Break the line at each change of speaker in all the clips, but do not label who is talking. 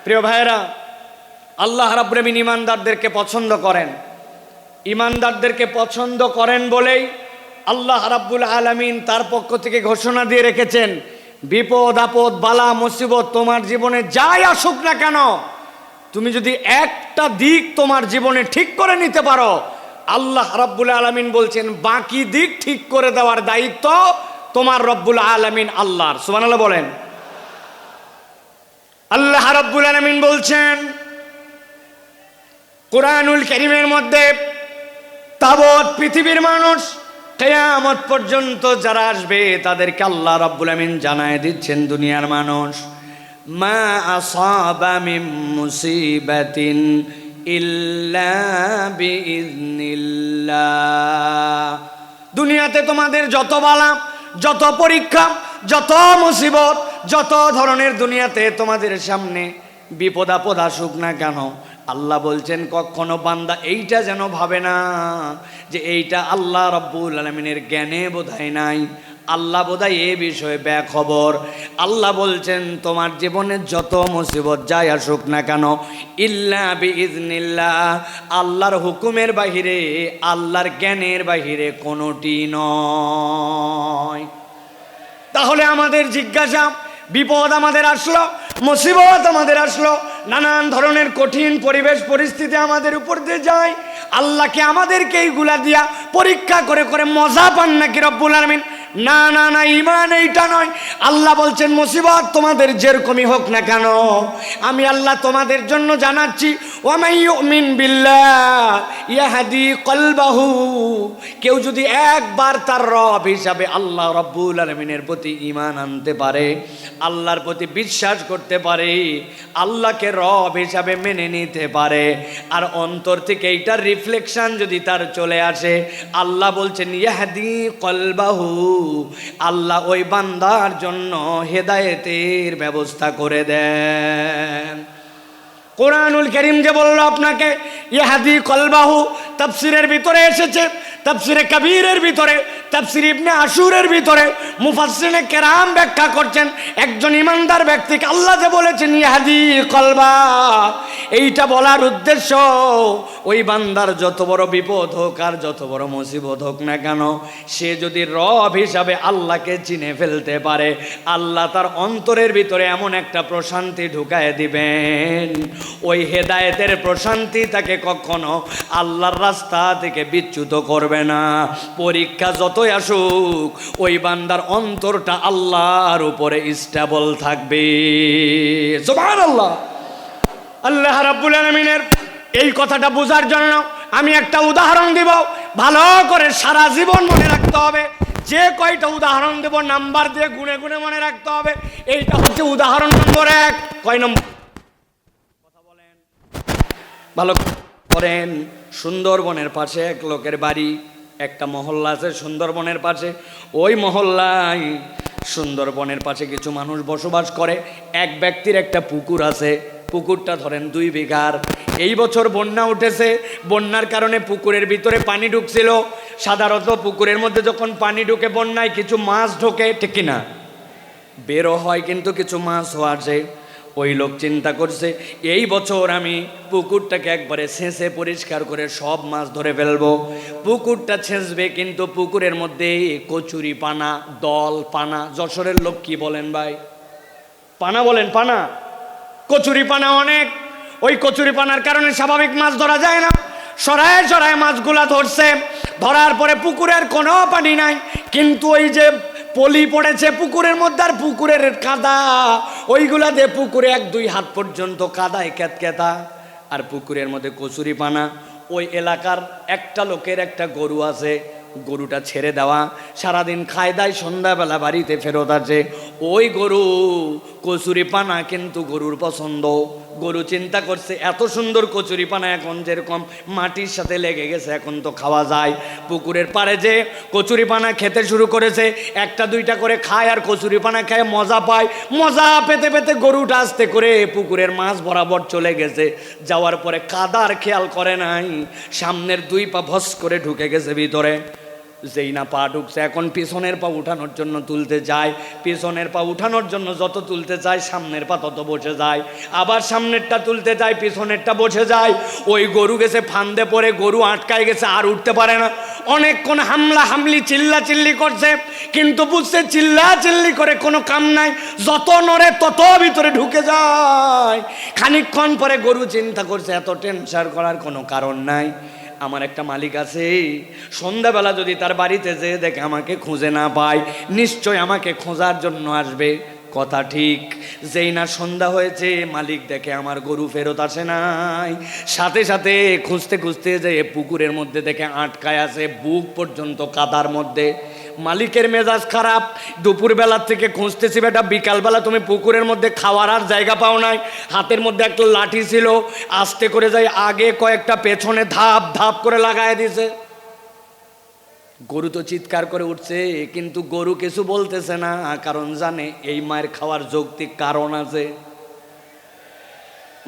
প্রিয় ভাইরা, আল্লাহ রাব্বুল আলামিন ঈমানদারদেরকে পছন্দ করেন। ঈমানদারদেরকে পছন্দ করেন বলেই আল্লাহ রাব্বুল আলামিন তার পক্ষ থেকে ঘোষণা দিয়ে রেখেছেন, বিপদ আপদ বালা মুসিবত তোমার জীবনে যাই আসুক না কেন, তুমি যদি একটা দিক তোমার জীবনে ঠিক করে নিতে পারো, আল্লাহ রাব্বুল আলামিন বলছেন বাকি দিক ঠিক করে দেওয়ার দায়িত্ব তোমার রব্বুল আলামিন আল্লাহর। সুবহানাল্লাহ বলেন। আল্লাহ রাব্বুল আলামিন বলছেন কুরআনুল কারীমের মধ্যে, তাবৎ পৃথিবীর মানুষ কিয়ামত পর্যন্ত যারা আসবে তাদেরকে আল্লাহ রাব্বুল আলামিন জানায় দিচ্ছেন, দুনিয়ার মানুষ, মা আসাবা মিন মুসিবাতিন ইল্লা বিইজনিল্লাহ। দুনিয়াতে তোমাদের যত বালা, যত পরীক্ষা, যত মুসিবত, যত ধরনের দুনিয়াতে তোমাদের সামনে বিপদ আপদ আসুক না কেন, আল্লাহ বলছেন কখনো বান্দা এইটা যেন ভাবে না যে এইটা আল্লাহ রাব্বুল আলামিনের জ্ঞানে বোধহয় নাই, আল্লাহ বোধহয় এ বিষয়ে বেখবর। আল্লাহ বলছেন তোমার জীবনে যত মুসিবত যাই আসুক না কেন, ইল্লা বিইজনিল্লাহ, আল্লাহর হুকুমের বাহিরে, আল্লাহর জ্ঞানের বাহিরে কোনোটি নয়। তাহলে আমাদের জিজ্ঞাসা, বিপদ আমাদের আসলো, মুসিবত আমাদের আসলো, নানান ধরনের কঠিন পরিবেশ পরিস্থিতি আমাদের উপর দিয়ে যায়, আল্লাহকে আমাদেরকে এইগুলা দিয়া পরীক্ষা করে করে মজা পান নাকি রব্বুল আলামিন? না না না, ঈমান এইটা নয়। আল্লাহ বলছেন মুসিবত তোমাদের যেরকমই হোক না কেন, আমি আল্লাহ তোমাদের জন্য জানাচ্ছি, ওয়া মান ইউমিন বিল্লাহ ইয়াহদি কলবাহু, কেউ যদি একবার তার রব হিসাবে আল্লাহ রাব্বুল আলামিনের প্রতি ঈমান আনতে পারে, আল্লাহর প্রতি বিশ্বাস করতে পারে, আল্লাহকে রব হিসাবে মেনে নিতে পারে, আর অন্তর থেকে এইটার রিফ্লেকশন যদি তার চলে আসে, আল্লাহ বলছেন ইয়াহদি কলবাহু, আল্লাহ ওই বান্দার জন্য হেদায়েতের ব্যবস্থা করে দেন। কোরআনুল কারীম যে বলল আপনাকে ইয়াহদি কলবাহু, তাফসীরের ভিতরে এসেছে, তাফসীরে কবীরের ভিতরে, তাফসীর ইবনে আশুরের ভিতরে মুফাসসিরিনে কেরাম ব্যাখ্যা করছেন, একজন ইমানদার ব্যক্তিকে আল্লাহ যে বলেছেন ইয়াহদি কলবা, এইটা বলার উদ্দেশ্য ওই বান্দার যত বড় বিপদ হোক আর যত বড় মুসিবত হোক না কেন, সে যদি রব হিসাবে আল্লাহকে চিনে ফেলতে পারে, আল্লাহ তার অন্তরের ভিতরে এমন একটা প্রশান্তি ঢুকায় দিবেন, ওই হেদায়েতের প্রশান্তি তাকে কখনো আল্লাহর রাস্তা থেকে বিচ্যুত করবে না। পরীক্ষা যতই আসুক, ওই বান্দার অন্তরটা আল্লাহর উপরে স্টেবল থাকবে। সুবহানাল্লাহ। আল্লাহ রাব্বুল আলামিনের এই কথাটা বোঝার জন্য আমি একটা উদাহরণ দিব, ভালো করে সারা জীবন মনে রাখতে হবে। যে কয়টা উদাহরণ দেব নাম্বার দিয়ে গুনে গুনে মনে রাখতে হবে। এইটা হচ্ছে উদাহরণ নম্বর 1। কয় নম্বর কথা বলেন? ভালো করেন। সুন্দরবনের পাশে এক লোকের বাড়ি, একটা মহল্লা আছে সুন্দরবনের পাশে। ওই মহল্লায় সুন্দরবনের পাশে কিছু মানুষ বসবাস করে। এক ব্যক্তির একটা পুকুর আছে, পুকুরটা ধরেন 2 বিঘার। এই বছর বন্যা উঠেছে, বন্যার কারণে পুকুরের ভিতরে পানি ঢুকছিল। সাধারণত পুকুরের মধ্যে যখন পানি ঢুকে বন্যায় কিছু মাছ ঢোকে, ঠিক কিনা? বেরো হয় কিন্তু কিছু মাছও আসে। ওই লোক চিন্তা করছে এই বছর আমি পুকুরটাকে একবারে ছেঁচে পরিষ্কার করে সব মাছ ধরে ফেলবো। পুকুরটা ছেঁচবে, কিন্তু পুকুরের মধ্যে কচুরি পানা, দল পানা। যশোরের লোক কি বলেন ভাই? পানা বলেন, পানা, কচুরি পানা অনেক। ওই কচুরি পানার কারণে স্বাভাবিক মাছ ধরা যায় না। সরায় সরায় মাছগুলা ধরছে। ধরার পরে পুকুরের কোনো পানি নাই, কিন্তু ওই যে পলি পড়েছে পুকুরের মধ্যে আর পুকুরের কাদা, ওইগুলা দিয়ে পুকুরে 1-2 হাত পর্যন্ত কাদায় ক্যাতক্যাতা। আর পুকুরের মধ্যে কচুরি পানা। ওই এলাকার একটা লোকের একটা গরু আছে, গরুটা ছেড়ে দেওয়া, সারাদিন খায় দায়, সন্ধ্যাবেলা বাড়িতে ফেরত আসে। ওই গরু কচুরি পানা কিন্তু গরুর পছন্দ। গরু চিন্তা করছে এত সুন্দর কচুরি পানা এখন যেরকম মাটির সাথে লেগে গেছে, এখন তো খাওয়া যায়। পুকুরের পাড়ে যে কচুরি পানা খেতে শুরু করেছে, 1-2টা করে খায় আর কচুরি পানা খায়, মজা পায়। মজা পেতে পেতে গরুটা আস্তে করে পুকুরের মাছ বরাবর চলে গেছে। যাওয়ার পরে কাদার খেয়াল করে নাই, সামনের 2 পা ভস করে ঢুকে গেছে ভিতরে। যেই না পা ঢুকছে, এখন পিছনের পা উঠানোর জন্য তুলতে যায়, পিছনের পা উঠানোর জন্য যত তুলতে চায় সামনের পা তত বসে যায়, আবার সামনেরটা তুলতে যায় পিছনেরটা বসে যায়। ওই গরু গেছে ফান্দে পড়ে, গরু আটকায় গেছে, আর উঠতে পারে না। অনেকক্ষণ হামলা হামলি চিল্লা চিল্লি করছে, কিন্তু বুঝছে চিল্লা চিল্লি করে কোনো কাম নাই, যত নড়ে তত ভিতরে ঢুকে যায়। খানিকক্ষণ পরে গরু চিন্তা করছে এত টেনশন করার কোনো কারণ নাই, আমার একটা মালিক আছে, সন্ধ্যাবেলা যদি তার বাড়িতে যেয়ে দেখে আমাকে খুঁজে না পায়, নিশ্চয় আমাকে খোঁজার জন্য আসবে। কথা ঠিক। যেই না সন্ধ্যা হয়েছে, মালিক দেখে আমার গরু ফেরত আসে নাই, সাথে সাথে খুঁজতে খুঁজতে যেয়ে পুকুরের মধ্যে দেখে আটকায় আছে, বুক পর্যন্ত কাদার মধ্যে। মালিকের মেজাজ খারাপ, দুপুরবেলার থেকে খুঁজতেছি বেটা, বিকালবেলা তুমি পুকুরের মধ্যে খাওয়ার আর জায়গা পাও নাই, হাতের মধ্যে একটা লাঠি ছিল, আস্তে করে যাই আগে কয়েকটা পেছনে ধাপ ধাপ করে লাগায় দিছে। গরু তো চিৎকার করে উঠছে, কিন্তু গরু কিছু বলতেছে না, কারণ জানে এই মায়ের খাওয়ার যৌক্তিক কারণ আছে।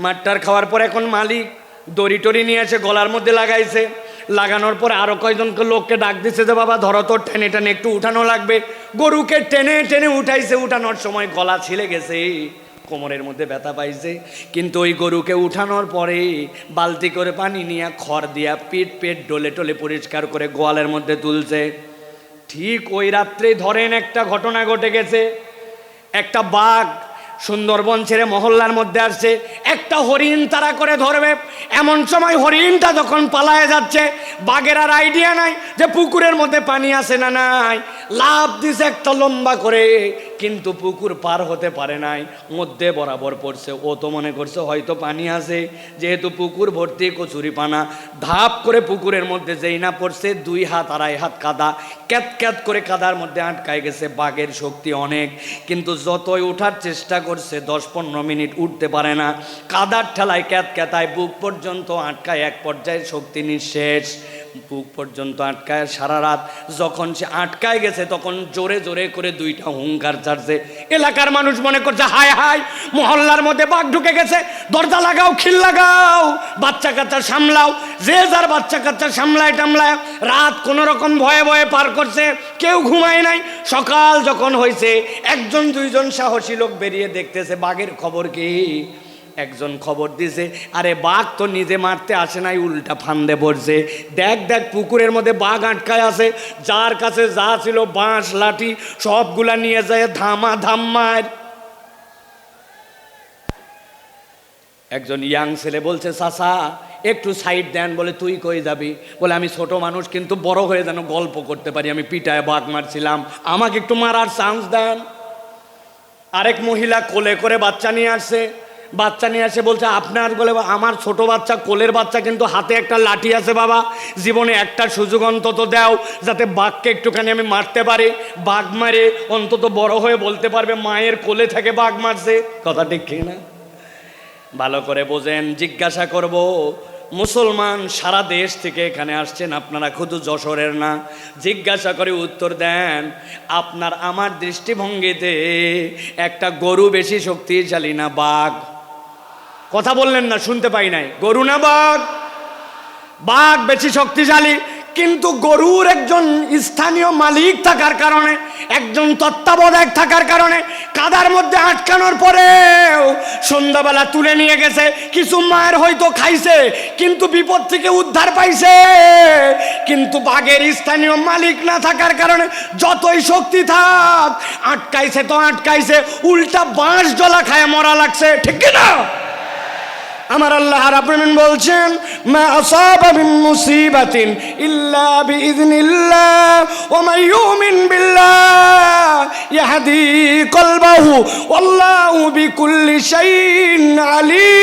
মাঠটার খাওয়ার পর এখন মালিক দড়ি টড়ি নিয়ে এসে গলার মধ্যে লাগাইছে, লাগানোর পরে আরো কয়েকজনকে লোককে ডাক দিছে যে বাবা ধরো তো, টেনে টেনে একটু উঠানো লাগবে। গরুকে টেনে টেনে উঠাইছে, উঠানোর সময় গলা ছিলে গেছে, কোমরের মধ্যে ব্যথা পাইছে, কিন্তু ওই গরুকে উঠানোর পরে বালতি করে পানি নিয়ে খড় দিয়া পিঠ পেট ডলে টলে পরিষ্কার করে গোয়ালের মধ্যে তুলছে। ঠিক ওই রাত্রে ধরেন একটা ঘটনা ঘটে গেছে, একটা বাঘ সুন্দরবন ছেড়ে মহল্লার মধ্যে আসছে, একটা হরিণ তারা করে ধরবে। এমন সময় হরিণটা যখন পালায়ে যাচ্ছে, বাঘের আর আইডিয়া নাই যে পুকুরের মধ্যে পানি আছে না নাই, লাফ দিছে একটা লম্বা করে, কিন্তু পুকুর পার হতে পারে নাই, মধ্যে বরাবর পড়ছে। ও তো মনে করছে হয়তো পানি আছে, যেহেতু পুকুর ভর্তি কচুরি পানা, ধাপ করে পুকুরের মধ্যে যেই না পড়ছে, 2 হাত 2.5 হাত কাদা, ক্যাত ক্যাত করে কাদার মধ্যে আটকায় গেছে। বাঘের শক্তি অনেক, কিন্তু যতই ওঠার চেষ্টা করছে 10-15 মিনিট উঠতে পারে না, কাদার ঠেলায় ক্যাত ক্যাতায় বুক পর্যন্ত আটকায়, এক পর্যায়ে শক্তি নিঃশেষ, বুক পর্যন্ত আটকায়। সারা রাত যখন সে আটকায় গেছে, তখন জোরে জোরে করে 2টা হুঙ্কার ছাড়ছে। এলাকার মানুষ মনে করছে হায় হায়, মহল্লার মধ্যে বাঘ ঢুকে গেছে, দরজা লাগাও, খিল লাগাও, বাচ্চা কাচ্চা সামলাও। যে যার বাচ্চা কাচ্চা সামলায় টামলায় রাত কোনো রকম ভয়ে ভয়ে পার করছে, কেউ ঘুমায় নাই। সকাল যখন হয়েছে, 1-2জন সাহসী লোক বেরিয়ে দেখতেছে বাঘের খবর কি। একজন খবর দিছে, আরে বাঘ তো নিজে মারতে আসে নাই, উল্টা ফান্দে পড়ছে। দেখ দেখ পুকুরের মধ্যে বাঘ আটকায় আছে, যার কাছে যা ছিল বাঁশ লাঠি সবগুলা নিয়ে যায় ধামা ধাম মার। একজন ইয়াং ছেলে বলছে চাচা একটু সাইড দেন, বলে তুই কই যাবি? বলে আমি ছোট মানুষ, কিন্তু বড় হয়ে যেন গল্প করতে পারি, আমি পিটায় বাঘ মারছিলাম, আমাকে একটু মারার চান্স দেন। আরেক মহিলা কোলে করে বাচ্চা নিয়ে আসছে, বাচ্চা নিয়ে আসে বলছে আপনার, বলে আমার ছোট বাচ্চা, কোলের বাচ্চা, কিন্তু হাতে একটা লাঠি আছে বাবা, জীবনে একটা সুযোগ অন্তত দাও যাতে বাঘকে একটুখানি আমি মারতে পারি, বাঘ মারে অন্তত বড় হয়ে বলতে পারবে মায়ের কোলে থেকে বাঘ মারছে। কথা ঠিক না? ভালো করে বোঝেন, জিজ্ঞাসা করব, মুসলমান সারা দেশ থেকে এখানে আসছেন, আপনারা শুধু যশোরের না, জিজ্ঞাসা করে উত্তর দেন, আপনার আমার দৃষ্টিভঙ্গিতে একটা গরু বেশি শক্তিশালী না বাঘ? কথা বললেন না, শুনতে পাই নাই। গরু না বাঘ? বাঘ বেশি শক্তিশালী, কিন্তু গরুর একজন স্থানীয় মালিক থাকার কারণে, একজন তত্ত্বাবধায়ক থাকার কারণে, কাদার মধ্যে আটকানোর পরেও সন্ধ্যাবেলা তুলে নিয়ে গেছে। কিছু মায়ের হয়তো খাইছে, কিন্তু বিপদ থেকে উদ্ধার পাইছে। কিন্তু বাঘের স্থানীয় মালিক না থাকার কারণে যতই শক্তি থাক, আটকাইছে তো আটকাইছে, উল্টা বাঁশ জলা খায় মরা লাগছে। ঠিক না? আমার আল্লাহ রাব্বুল আলামিন বলছেন, মা আসাবা মিন মুসিবাতিন ইল্লা বিইذنিল্লাহ ওয়া মান ইউমিন বিল্লাহ ইয়াহদি কলবাহু ওয়াল্লাহু বিকুল্লি শাইইন আলিম।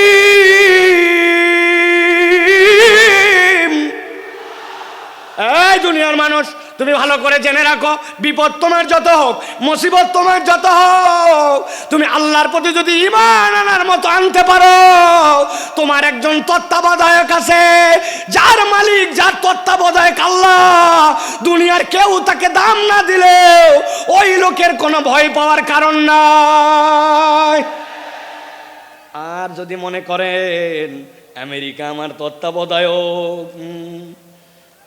এই দুনিয়ার মানুষ, তুমি ভালো করে জেনে রাখো, বিপদ তোমার যত হোক, মুসিবত তোমার যত হোক, তুমি আল্লাহর প্রতি যদি ঈমান আনার মতো আনতে পারো, তোমার একজন তত্ত্বাবধায়ক আছে, যার মালিক, যার তত্ত্বাবধায়ক আল্লাহ। দুনিয়ার কেউ তাকে দাম না দিলে ওই লোকের কোনো ভয় পাওয়ার কারণ নাই। আর যদি মনে করেন আমেরিকা আমার তত্ত্বাবধায়ক,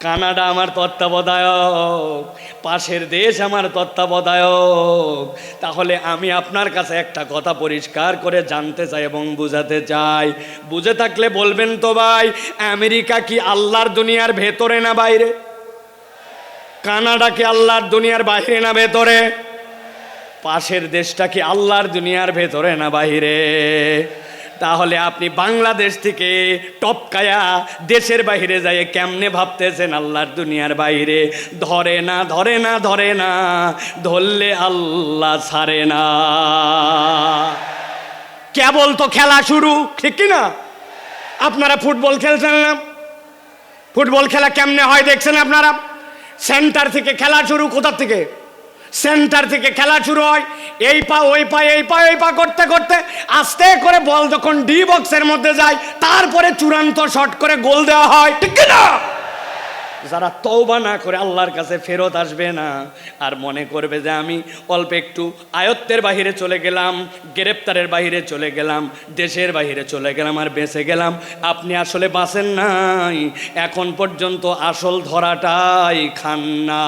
কানাডা আমার তত্ত্বাবধায়ক, পাশের দেশ আমার তত্ত্বাবধায়ক। তাহলে আমি আপনার কাছে একটা কথা পরিষ্কার করে জানতে চাই এবং বুঝাতে চাই, বুঝে থাকলে বলবেন তো ভাই, আমেরিকা কি আল্লাহর দুনিয়ার ভেতরে না বাইরে? কানাডা কি আল্লাহর দুনিয়ার বাইরে না ভেতরে? পাশের দেশটা কি আল্লাহর দুনিয়ার ভেতরে না বাইরে? তাহলে আপনি বাংলাদেশ থেকে টপকায়া দেশের বাইরে যায় কেমনে ভাবতেছেন আল্লাহর দুনিয়ার বাইরে? ধরে না, ধরে না, ধরে না, ধরলে আল্লাহ ছাড়ে না। কেবল তো খেলা শুরু, ঠিক কি না? আপনারা ফুটবল খেলছেন না? ফুটবল খেলা কেমনে হয় দেখছেন আপনারা? সেন্টার থেকে খেলা শুরু। কোথা থেকে? সেন্টার থেকে খেলা শুরু হয়। এই পা ওই পা, এই পা ওই পা করতে করতে আস্তে করে বল যখন ডি বক্সের মধ্যে যায়, তারপরে চূড়ান্ত শট করে গোল দেওয়া হয়, ঠিক না? যারা তওবা না করে আল্লাহর কাছে ফেরত আসবে না, আর মনে করবে যে আমি অল্প একটু আয়ত্তের বাহিরে চলে গেলাম, গ্রেপ্তারের বাহিরে চলে গেলাম, দেশের বাহিরে চলে গেলাম আর বেঁচে গেলাম, আপনি আসলে বাঁচেন নাই। এখন পর্যন্ত আসল ধরাটাই খান না।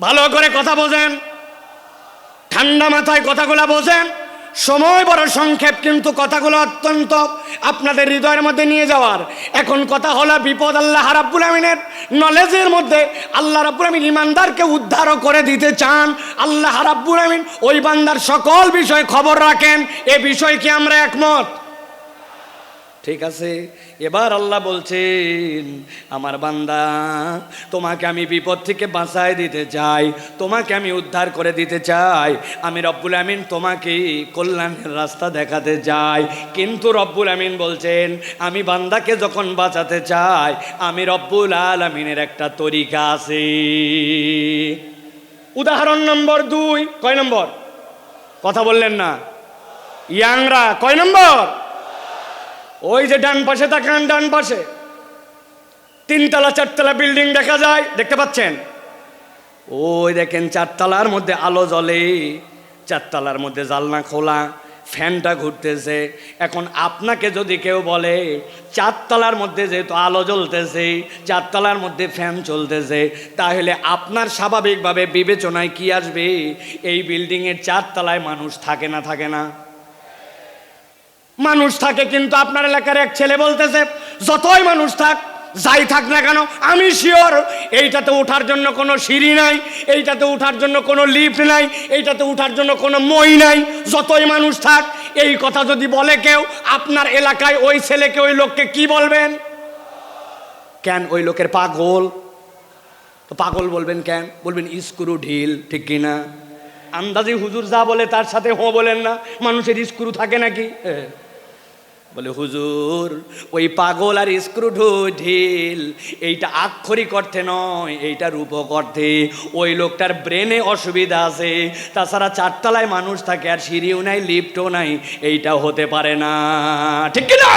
ভালো করে কথা বোঝেন, ঠান্ডা মাথায় কথাগুলো বোঝেন। সময় বড় সংক্ষেপ, কিন্তু কথাগুলো অত্যন্ত আপনাদের হৃদয়ের মধ্যে নিয়ে যাওয়ার। এখন কথা হলো বিপদ আল্লাহ রাব্বুল আমিনের নলেজের মধ্যে। আল্লাহ রাব্বুল আমিন ইমানদারকে উদ্ধারও করে দিতে চান। আল্লাহ রাব্বুল আমিন ওই বান্দার সকল বিষয়ে খবর রাখেন। এ বিষয়ে কি আমরা একমত? ঠিক আছে। এবার আল্লাহ বলছেন, আমার বান্দা, তোমাকে আমি বিপদ থেকে বাঁচায় দিতে চাই, তোমাকে আমি উদ্ধার করে দিতে চাই। আমি রব্বুল আমিন তোমাকে কল্যাণের রাস্তা দেখাতে চাই। কিন্তু রব্বুল আমিন বলছেন, আমি বান্দাকে যখন বাঁচাতে চাই, আমি রব্বুল আলামিনের একটা তরিকা আছে। উদাহরণ নম্বর 2। কয় নম্বর? কথা বললেন না ইয়াংরা? কয় নম্বর? ওই যে ডান পাশে তাকান, ডান পাশে 3তলা 4তলা বিল্ডিং দেখা যায়, দেখতে পাচ্ছেন? ওই দেখেন 4তলার মধ্যে আলো জ্বলে, 4তলার মধ্যে জানলা খোলা, ফ্যানটা ঘুরতেছে। এখন আপনাকে যদি কেউ বলে 4তলার মধ্যে যেহেতু আলো জ্বলতেছে, 4তলার মধ্যে ফ্যান চলতেছে, তাহলে আপনার স্বাভাবিকভাবে বিবেচনায় কি আসবে? এই বিল্ডিংয়ের 4তলায় মানুষ থাকে না থাকে না? মানুষ থাকে। কিন্তু আপনার এলাকার এক ছেলে বলতেছে, যতই মানুষ থাক, যাই থাক না কেন, আমি শিওর এইটাতে ওঠার জন্য কোনো সিঁড়ি নাই, এইটাতে ওঠার জন্য কোনো লিফট নাই, এইটাতে ওঠার জন্য কোনো মই নাই, যতই মানুষ থাক। এই কথা যদি বলে কেউ আপনার এলাকায়, ওই ছেলেকে, ওই লোককে কি বলবেন? কেন? ওই লোকের পাগল। তো পাগল বলবেন কেন? বলবেন স্ক্রু ঢিল, ঠিক কিনা? আন্দাজি হুজুর যা বলে তার সাথে হো বলেন না। মানুষের স্ক্রু থাকে নাকি? বলে হুজুর, ওই পাগল আর স্ক্রু ঢিল এইটা আক্ষরিক অর্থে নয়, এইটা রূপক অর্থে। ওই লোকটার ব্রেনে অসুবিধা আছে। তাছাড়া 4তলায় মানুষ থাকে আর সিঁড়িও নাই, লিফটও নাই, এইটাও হতে পারে না, ঠিক কিনা?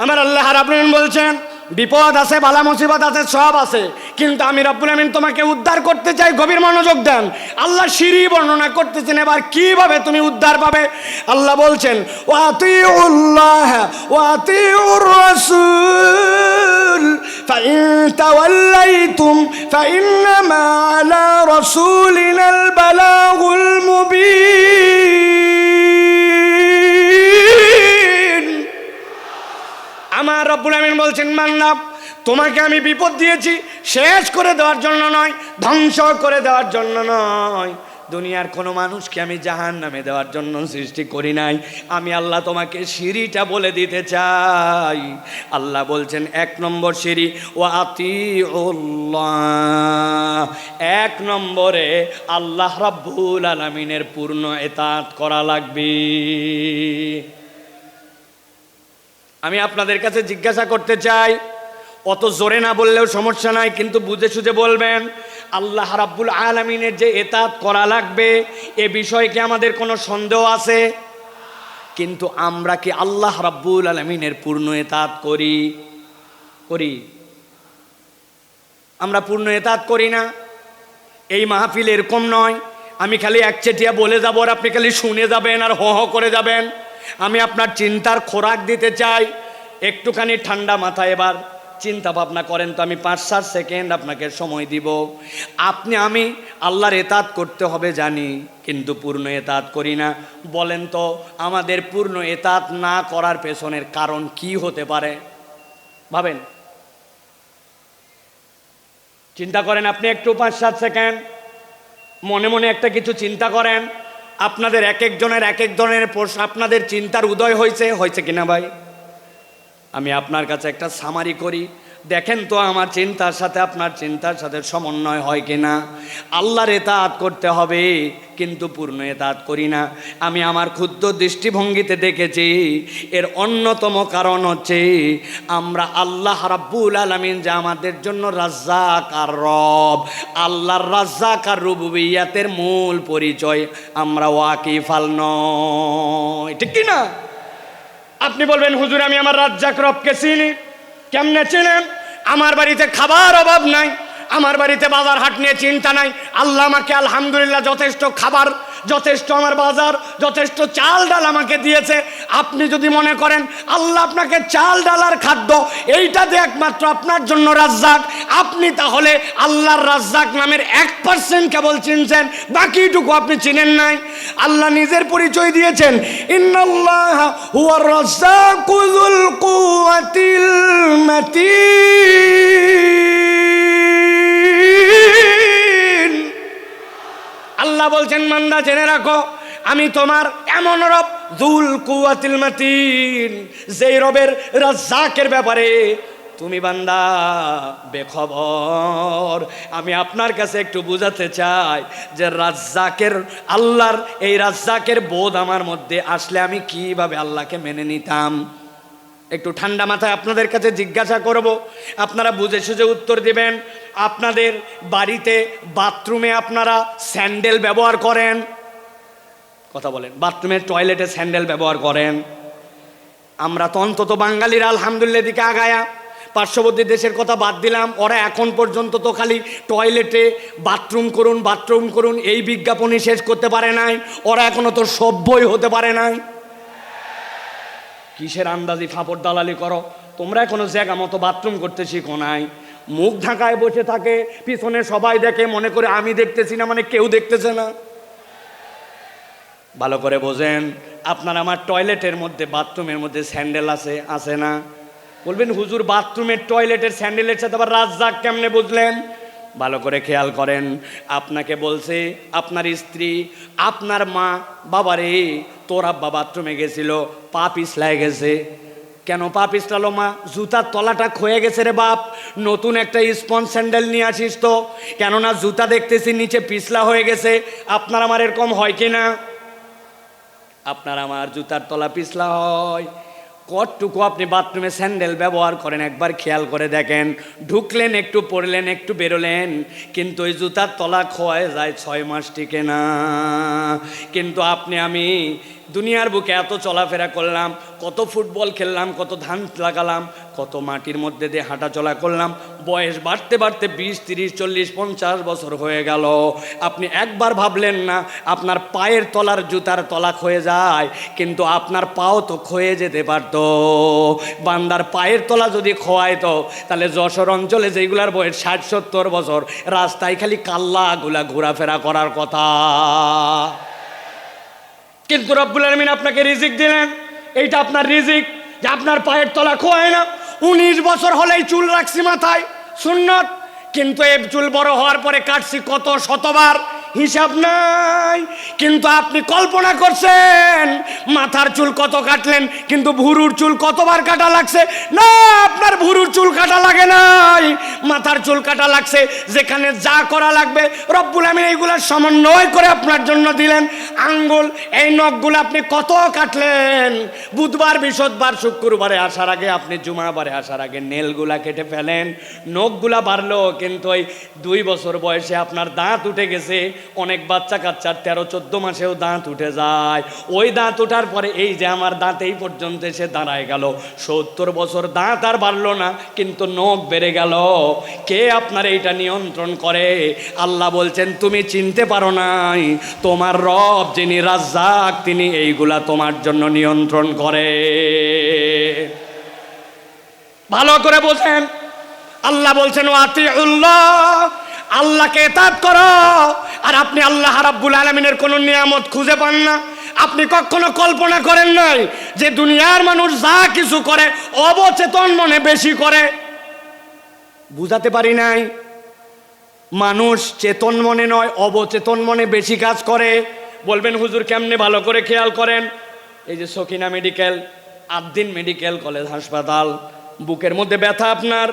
আমার আল্লাহ রাব্বুল আমিন বলছেন, বিপদ আছে, বালা মুসিবত আছে, সব আছে, কিন্তু আমি রব্বুল আমিন তোমাকে উদ্ধার করতে চাই। গভীর মনোযোগ দেন। আল্লাহ সিঁড়ি বর্ণনা করতেছেন। এবার কিভাবে তুমি উদ্ধার পাবে? আল্লাহ বলছেন, ওয়াতিউল্লাহ ওয়াতিউর রাসূল ফাইন তাওয়াল্লাইতুম ফাইন্নামা আলা রাসূলিনাল বালাগুল মুবিন। আমার রব্বুল আমিন বলছেন, বান্দা, তোমাকে আমি বিপদ দিয়েছি শেষ করে দেওয়ার জন্য নয়, ধ্বংস করে দেওয়ার জন্য নয়। দুনিয়ার কোনো মানুষকে আমি জাহান্নামে দেওয়ার জন্য সৃষ্টি করি নাই। আমি আল্লাহ তোমাকে সিঁড়িটা বলে দিতে চাই। আল্লাহ বলছেন, 1 নম্বর সিঁড়ি, ওয়াতিউল্লাহ। 1 নম্বরে আল্লাহ রাব্বুল আলামিনের পূর্ণ ইতাআত করা লাগবে। আমি আপনাদের কাছে জিজ্ঞাসা করতে চাই, অত জোরে না বললেও সমস্যা নাই, কিন্তু বুঝে সুঝে বলবেন। আল্লাহ রাব্বুল আলামিনের যে ইতাআত করা লাগবে, এ বিষয়ে কি আমাদের কোনো সন্দেহ আছে? কিন্তু আমরা কি আল্লাহ রাব্বুল আলামিনের পূর্ণ ইতাআত করি? আমরা পূর্ণ ইতাআত করি না। এই মাহফিল এরকম নয় আমি খালি একচেটিয়া বলে যাব আর আপনি খালি শুনে যাবেন আর হ হ করে যাবেন। আমি আপনার চিন্তার খোরাক দিতে চাই। একটুখানি ঠান্ডা মাথায় এবার চিন্তা ভাবনা করেন তো। আমি 5-7 সেকেন্ড আপনাকে সময় দিব। আপনি আমি আল্লাহর এতাত করতে হবে জানি, কিন্তু পূর্ণ এতাত করি না। বলেন তো আমাদের পূর্ণ এতাত না করার পেছনের কারণ কি হতে পারে? ভাবেন, চিন্তা করেন আপনি একটু 5-7 সেকেন্ড মনে মনে একটা কিছু চিন্তা করেন। আপনাদের এক একজনের এক এক ধরনের প্রশ্ন, আপনাদের চিন্তার উদয় হয়েছে কিনা ভাই? আমি আপনার কাছে একটা সামারি করি, দেখেন তো আমার চিন্তার সাথে আপনার চিন্তার সাথে সমন্বয় হয় কিনা। আল্লাহর এতাত করতে হবে কিন্তু পূর্ণ এতাত করি না। আমি আমার ক্ষুদ্র দৃষ্টিভঙ্গিতে দেখেছি এর অন্যতম কারণ হচ্ছে আমরা আল্লাহ রাব্বুল আলামিন যে আমাদের জন্য রাজ্জাক আর রব, আল্লাহর রাজ্জাক আর রুবুবিয়্যাতের মূল পরিচয় আমরা ওয়াকিফাল নয়, ঠিক কি না? আপনি বলবেন হুজুর আমি আমার রাজ্জাক রবকে চিনি। কেমনে চিনেন? আমার বাড়িতে খাবার অভাব নাই, আমার বাড়িতে বাজার হাট নিয়ে চিন্তা নাই। আল্লাহ আমাকে আলহামদুলিল্লাহ যথেষ্ট খাবার, যথেষ্ট আমার বাজার, যথেষ্ট চাল ডাল আমাকে দিয়েছে। আপনি যদি মনে করেন আল্লাহ আপনাকে চাল ডাল আর খাদ্য এইটা দিয়ে একমাত্র আপনার জন্য রাজ্জাক, আপনি তাহলে আল্লাহর রাজ্জাক নামের 1% কেবল চিনছেন, বাকিটুকু আপনি চিনেন নাই। আল্লাহ নিজের পরিচয় দিয়েছেন, ইন্নাল্লাহ হুয়ার রাজ্জাকু যুল কুওয়াতিল মাতিন। আল্লাহ বলছেন বান্দা জেনে রাখো আমি তোমার এমন রব যুল কুওয়াতিল মাতিন, যেই রবের রাজ্জাকের ব্যাপারে তুমি বান্দা বেখবর। আমি আপনার কাছে একটু বুঝাতে চাই যে রাজ্জাকের আল্লাহর এই রাজ্জাকের বোধ আমার মধ্যে আসলে আমি কিভাবে আল্লাহকে মেনে নিতাম। একটু ঠান্ডা মাথায় আপনাদের কাছে জিজ্ঞাসা করব, আপনারা বুঝে সুঝে উত্তর দিবেন। আপনাদের বাড়িতে বাথরুমে আপনারা স্যান্ডেল ব্যবহার করেন? কথা বলেন, বাথরুমের টয়লেটে স্যান্ডেল ব্যবহার করেন? আমরা তো অন্তত বাঙালিরা আলহামদুলিল্লাহ দিকে আগায়া, পার্শ্ববর্তী দেশের কথা বাদ দিলাম, ওরা এখন পর্যন্ত তো খালি টয়লেটে বাথরুম করুন এই বিজ্ঞাপনই শেষ করতে পারে নাই। ওরা এখনো তো সভ্যই হতে পারে নাই। কিসের আন্দাজি ফাপড় দালালি করো তোমরা? এখনো জায়গা মতো বাথরুম করতে শিখো নাই। মুখ ঢাকায় বসে থাকে, পিছনে সবাই দেখে, মনে করে আমি দেখতেছি না মানে কেউ দেখতেছে না। ভালো করে বোঝেন, আপনার আমার টয়লেটের মধ্যে বাথরুমের মধ্যে স্যান্ডেল আছে না? বলবেন হুজুর বাথরুমের টয়লেটের স্যান্ডেলের সাথে আবার রাজ্জাক কেমনে বুঝলেন? ভালো করে খেয়াল করেন, আপনাকে বলছে আপনার স্ত্রী, আপনার মা, বাবারে তোর আব্বা বাথরুমে গেছিল, পা পিছলায় গেছে। কেন পা পিছলালো মা? জুতার তলাটা ক্ষয়ে গেছে রে বাপ, নতুন একটা স্পঞ্জ স্যান্ডেল নিয়ে আসিস তো, কেননা জুতা দেখতেছি নিচে পিছলা হয়ে গেছে। আপনার আমার এরকম হয় কি না? আপনার আমার জুতার তলা পিছলা হয়। কতটুকু আপনি বাথরুমে স্যান্ডেল ব্যবহার করেন একবার খেয়াল করে দেখেন। ঢুকলেন একটু, পড়লেন একটু, বেরোলেন, কিন্তু ওই জুতার তলা ক্ষয় যায়, 6 মাস টিকে না। কিন্তু আপনি আমি দুনিয়ার বুকে এত চলাফেরা করলাম, কত ফুটবল খেললাম, কত ধান লাগালাম, কত মাটির মধ্যে দিয়ে হাঁটা চলা করলাম, বয়স বাড়তে বাড়তে 20, 30, 40, 50 বছর হয়ে গেল। আপনি একবার ভাবলেন না আপনার পায়ের তলার জুতার তলা ক্ষয়ে যায়, কিন্তু আপনার পাও তো ক্ষয়ে যেতে পারত। বান্দার পায়ের তলা যদি খোয়াইতো তাহলে যশোর অঞ্চলে যেগুলার বয়স 60-70 বছর, রাস্তায় খালি কাল্লাগুলা ঘোরাফেরা করার কথা। কিন্তু রব্বুল আলামিন আপনাকে রিজিক দিলেন, এইটা আপনার রিজিক যে আপনার পায়ের তলা খোয়ায় না। 19 বছর হলেই চুল রাখছি মাথায়, সুন্নত, কিন্তু এই চুল বড় হওয়ার পরে কাটছি কত শতবার, হিসাব নাই। কিন্তু আপনি কল্পনা করছেন মাথার চুল কত কাটলেন, কিন্তু ভুরুর চুল কতবার কাটা লাগছে? না, আপনার ভুরুর চুল কাটা লাগে নাই, মাথার চুল কাটা লাগছে। যেখানে যা করা লাগবে রব্বুল আমিন এইগুলার সমন্বয় করে আপনার জন্য দিলেন। আঙ্গুল, এই নখগুলো আপনি কত কাটলেন? বুধবার, বৃহস্পতিবার, শুক্রবারে আসার আগে, আপনি জুমাবারে আসার আগে নেলগুলা কেটে ফেলেন। নখগুলা বাড়লো, কিন্তু ওই 2 বছর বয়সে আপনার দাঁত উঠে গেছে। অনেক বাচ্চা কাচ্চার 13-14 মাসেও দাঁত উঠে যায়। ওই দাঁত ওঠার পরে এই যে আমার দাঁত এই পর্যন্ত এসে দাঁড়ায় গেল, 70 বছর দাঁত আর বাড়লো না, কিন্তু নখ বেড়ে গেল। কে আপনার এইটা নিয়ন্ত্রণ করে? আল্লাহ বলছেন তুমি চিনতে পারো নাই, তোমার রব যিনি রাজ্জাক তিনি এইগুলা তোমার জন্য নিয়ন্ত্রণ করে। ভালো করে বোঝেন। আল্লাহ বলছেন ওয়াতিউল্লাহ, আল্লাহকে ইতাআত করো। আর আপনি আল্লাহ রাব্বুল আলামিনের কোন নিয়ামত খুঁজে পান না। আপনি কখনো কল্পনা করেন নাই যে দুনিয়ার মানুষ যা কিছু করে অবচেতন মনে বেশি করে? বুঝাতে পারি নাই? মানুষ চেতন মনে নয়, অবচেতন মনে বেশি কাজ করে। বলবেন হুজুর কেমনে? ভালো করে খেয়াল করেন। এই যে Sakina medical, Ad-din medical college হাসপাতাল, বুকের মধ্যে ব্যথা, আপনার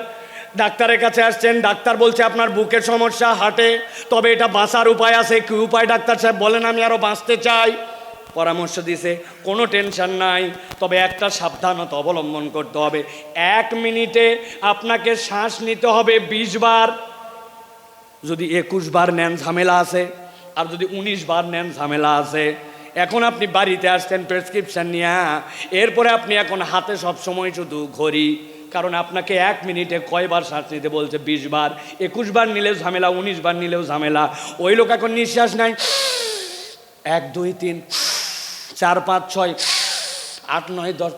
ডাক্তারের কাছে আসছেন, ডাক্তার বলছে আপনার বুকের সমস্যা, হার্টে, তবে এটা বাঁচার উপায় আছে। কি উপায় ডাক্তার সাহেব? বলেন আমি আরো বাঁচতে চাই। পরামর্শ দিছে, কোনো টেনশন নাই, তবে একটা সাবধানতা অবলম্বন করতে হবে। 1 মিনিটে আপনাকে শ্বাস নিতে হবে 20 বার। যদি 21 বার নেন ঝামেলা আছে, আর যদি 19 বার নেন ঝামেলা আছে। এখন আপনি বাড়িতে আসছেন প্রেসক্রিপশন নিয়ে, এরপরে আপনি এখন হাতে সব সময় শুধু ঘড়ি, কারণ আপনাকে 1 মিনিটে কয়বার শ্বাস নিতে বলছে? 20 বার। 21 বার নিলেও ঝামেলা, 19 বার নিলেও ঝামেলা। ওই লোক এখন নিঃশ্বাস নাই, 1 2 3 4 5 6 8 9 10,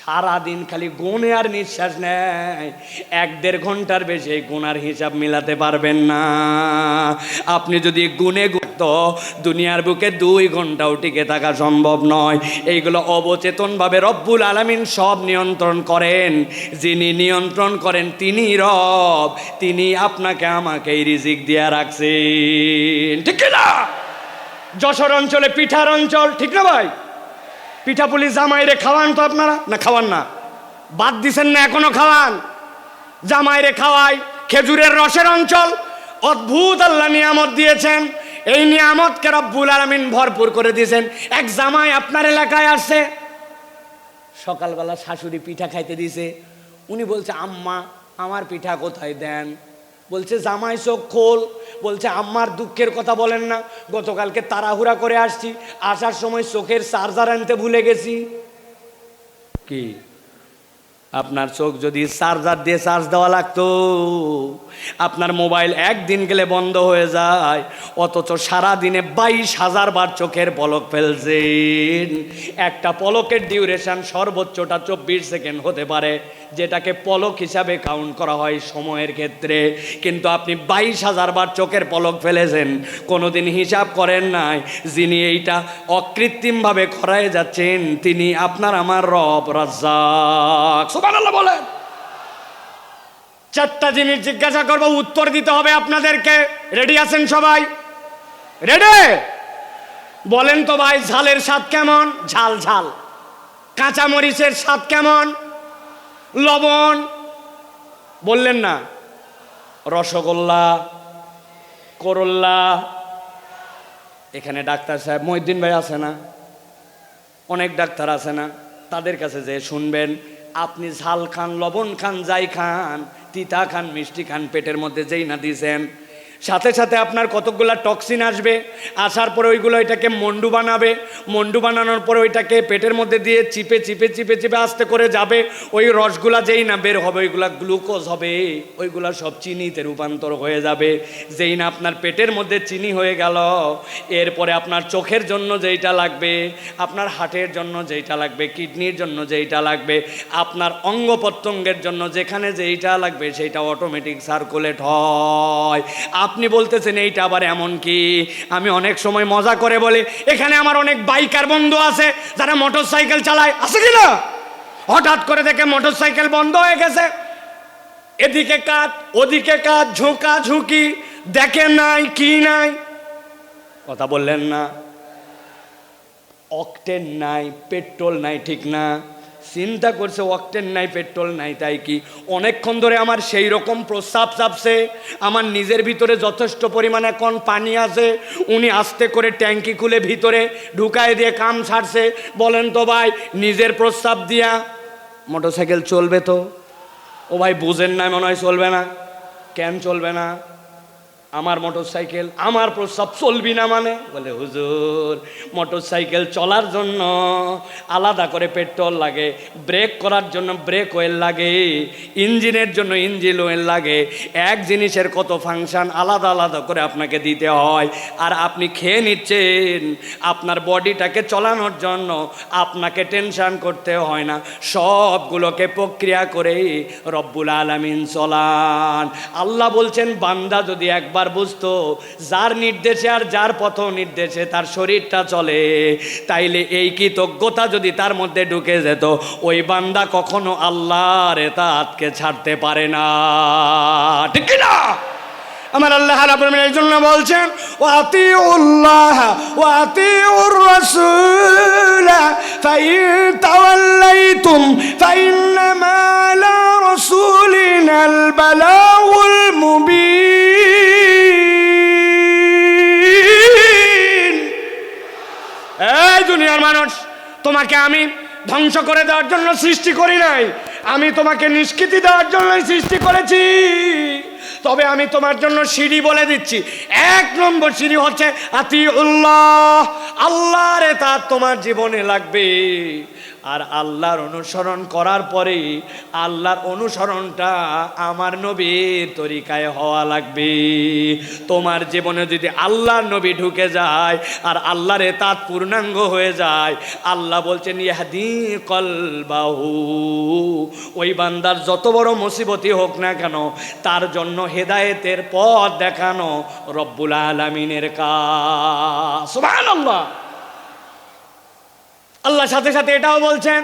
সারাদিন খালি গুনে আর নিঃশ্বাস নেয়। 1-1.5 ঘন্টার বেশি গুনার হিসাব মিলাতে পারবেন না। আপনি যদি গুনে তো দুনিয়ার বুকে 2 ঘন্টাও টিকে থাকা সম্ভব নয়। এইগুলো অবচেতনভাবে রব্বুল আলামিন সব নিয়ন্ত্রণ করেন। যিনি নিয়ন্ত্রণ করেন তিনি রব, তিনি আপনাকে আমাকে এই রিজিক দিয়া রাখছেন, ঠিক না? যশোর অঞ্চলে পিঠার অঞ্চল, ঠিক না ভাই? পিঠাপুলি জামাইরে খাওয়ান তো আপনারা, না খাওয়ান না? বাদ দিছেন না? এখনো খাওয়ান, জামাইরে খাওয়াই। খেজুরের রসের অঞ্চল, অদ্ভুত আল্লাহ নিয়ামত দিয়েছেন। এই নিয়ামতকে রব্বুল আলামিন ভরপুর করে দিয়েছেন। এক জামাই আপনার এলাকায় আসছে, সকালবেলা শাশুড়ি পিঠা খাইতে দিছে। উনি বলছে আম্মা আমার পিঠা কোথায় দেন? বলছে জামাই চোখ খোল। বলছে আম্মার দুঃখের কথা বলেন না, গতকালকে তাড়াহুড়া করে আসছি, আসার সময় চোখের চার্জার আনতে ভুলে গেছি। কি আপনার চোখ যদি চার্জার দিয়ে চার্জ দেওয়া লাগতো, আপনার মোবাইল একদিন গেলে বন্ধ হয়ে যায়, অথচ সারা দিনে 22,000 বার চোখের পলক ফেলছেন। একটা পলকের ডিউরেশন সর্বোচ্চটা 24 সেকেন্ড হতে পারে, যেটাকে পলক হিসাবে কাউন্ট করা হয় সময়ের ক্ষেত্রে। কিন্তু আপনি 22,000 বার চোখের পলক ফেলেছেন, কোনোদিন হিসাব করেন নাই। যিনি এইটা অকৃত্রিমভাবে করায় যাচ্ছেন তিনি আপনার আমার রব রাজ্জাক। সুবহানাল্লাহ বলেন। 4টা জিনিস জিজ্ঞাসা করবো, উত্তর দিতে হবে আপনাদেরকে। রেডি আছেন সবাই? রেডি? বলেন তো ভাই, ঝালের স্বাদ কেমন? ঝাল ঝাল। কাঁচা মরিচের স্বাদ কেমন? লবণ। বললেন না? রসগোল্লা, করল্লা। এখানে ডাক্তার সাহেব মহিউদ্দিন ভাই আছে না? অনেক ডাক্তার আছে না? তাদের কাছে যে শুনবেন, আপনি ঝাল খান, লবণ খান, যাই খান, তিতা খান, মিষ্টি খান, পেটের মধ্যে যেই না দিয়েছেন, সাথে সাথে আপনার কতকগুলা টক্সিন আসবে। আসার পরে ওইগুলো এটাকে মন্ডু বানাবে। মন্ডু বানানোর পরে ওইটাকে পেটের মধ্যে দিয়ে চিপে চিপে চিপে চিপে আস্তে করে যাবে। ওই রসগুলা যেই না বের হবে, ওইগুলা গ্লুকোজ হবে, ওইগুলা সব চিনিতে রূপান্তর হয়ে যাবে। যেই না আপনার পেটের মধ্যে চিনি হয়ে গেল, এরপরে আপনার চোখের জন্য যেইটা লাগবে, আপনার হার্টের জন্য যেইটা লাগবে, কিডনির জন্য যেইটা লাগবে, আপনার অঙ্গ প্রত্যঙ্গের জন্য যেখানে যেইটা লাগবে সেইটা অটোমেটিক সার্কুলেট হয়। আপনি বলতেছেন এইটা আবার এমন কি? আমি অনেক সময় মজা করে বলি, এখানে আমার অনেক বাইকার বন্ধু আছে যারা মোটর সাইকেল চালায়, আছে কি না? হঠাৎ করে দেখে মোটর সাইকেল বন্ধ হয়ে গেছে, এদিকে কাজ ওদিকে কাজ, ঝোঁকা ঝুঁকি, দেখে নাই কি নাই। কথা বললেন না? অকটেন নাই, পেট্রোল নাই, ঠিক না? চিন্তা করছে অকটেন নাই, পেট্রোল নাই, তাই কি অনেকক্ষণ ধরে আমার সেই রকম প্রস্রাব চাপছে, আমার নিজের ভিতরে যথেষ্ট পরিমাণে এখন পানি আছে, উনি আস্তে করে ট্যাঙ্কি খুলে ভিতরে ঢুকায় দিয়ে কাম ছাড়ছে। বলেন তো ভাই, নিজের প্রস্রাব দিয়া মোটরসাইকেল চলবে তো? ও ভাই বুঝেন না, মনে হয় চলবে না। কেন চলবে না? আমার মোটরসাইকেল, আমার প্রস্রাব চলবি না মানে? বলে হুজুর, মোটরসাইকেল চলার জন্য আলাদা করে পেট্রোল লাগে, ব্রেক করার জন্য ব্রেক অয়েল লাগে, ইঞ্জিনের জন্য ইঞ্জিন অয়েল লাগে, এক জিনিসের কত ফাংশন আলাদা আলাদা করে আপনাকে দিতে হয়। আর আপনি খেয়ে নিচ্ছেন, আপনার বডিটাকে চলানোর জন্য আপনাকে টেনশন করতে হয় না, সবগুলোকে প্রক্রিয়া করে রব্বুল আলামিন চলান। আল্লাহ বলছেন বান্দা যদি একবার বুঝতো যার নির্দেশে আর যার পথ নির্দেশে তার শরীরটা চলে, তাইলে এই কৃতজ্ঞতা যদি তার মধ্যে ঢুকে যেত, ওই বান্দা কখনো আল্লাহর ইতাআতকে ছাড়তে পারে না, ঠিক কি না? আমার আল্লাহ রাব্বুল আলামিন এই জন্য বলছেন ওয়াতিউল্লাহ ওয়াতিউর রাসূল ফাইন তাওয়াল্লাইতুম ফাইন্নামা আলা রাসূলিনাল বালাগুল মুবিন। এই দুনিয়ার মানুষ, তোমাকে আমি ধ্বংস করে দেওয়ার জন্য সৃষ্টি করি নাই, আমি তোমাকে নিষ্কৃতি দেওয়ার জন্যই সৃষ্টি করেছি। তবে আমি তোমার জন্য সিঁড়ি বলে দিচ্ছি। এক নম্বর সিঁড়ি হচ্ছে আতিউল্লাহ, আল্লাহর ইতাআত তোমার জীবনে লাগবে। আর আল্লাহর অনুসরণ করার পরে আল্লাহর অনুসরণটা আমার নবীর তরিকায় হওয়া লাগবে। তোমার জীবনে যদি আল্লাহর নবী ঢুকে যায় আর আল্লাহর ইতাআত পূর্ণাঙ্গ হয়ে যায়, আল্লাহ বলছেন ইয়াহদি কলবাহু, ওই বান্দার যত বড় মুসিবতই হোক না কেন তার জন্য হেদায়েতের পথ দেখানো রব্বুল আলামিনের কাজ। সুবহানাল্লাহ। আল্লাহ সাথে সাথে এটাও বলছেন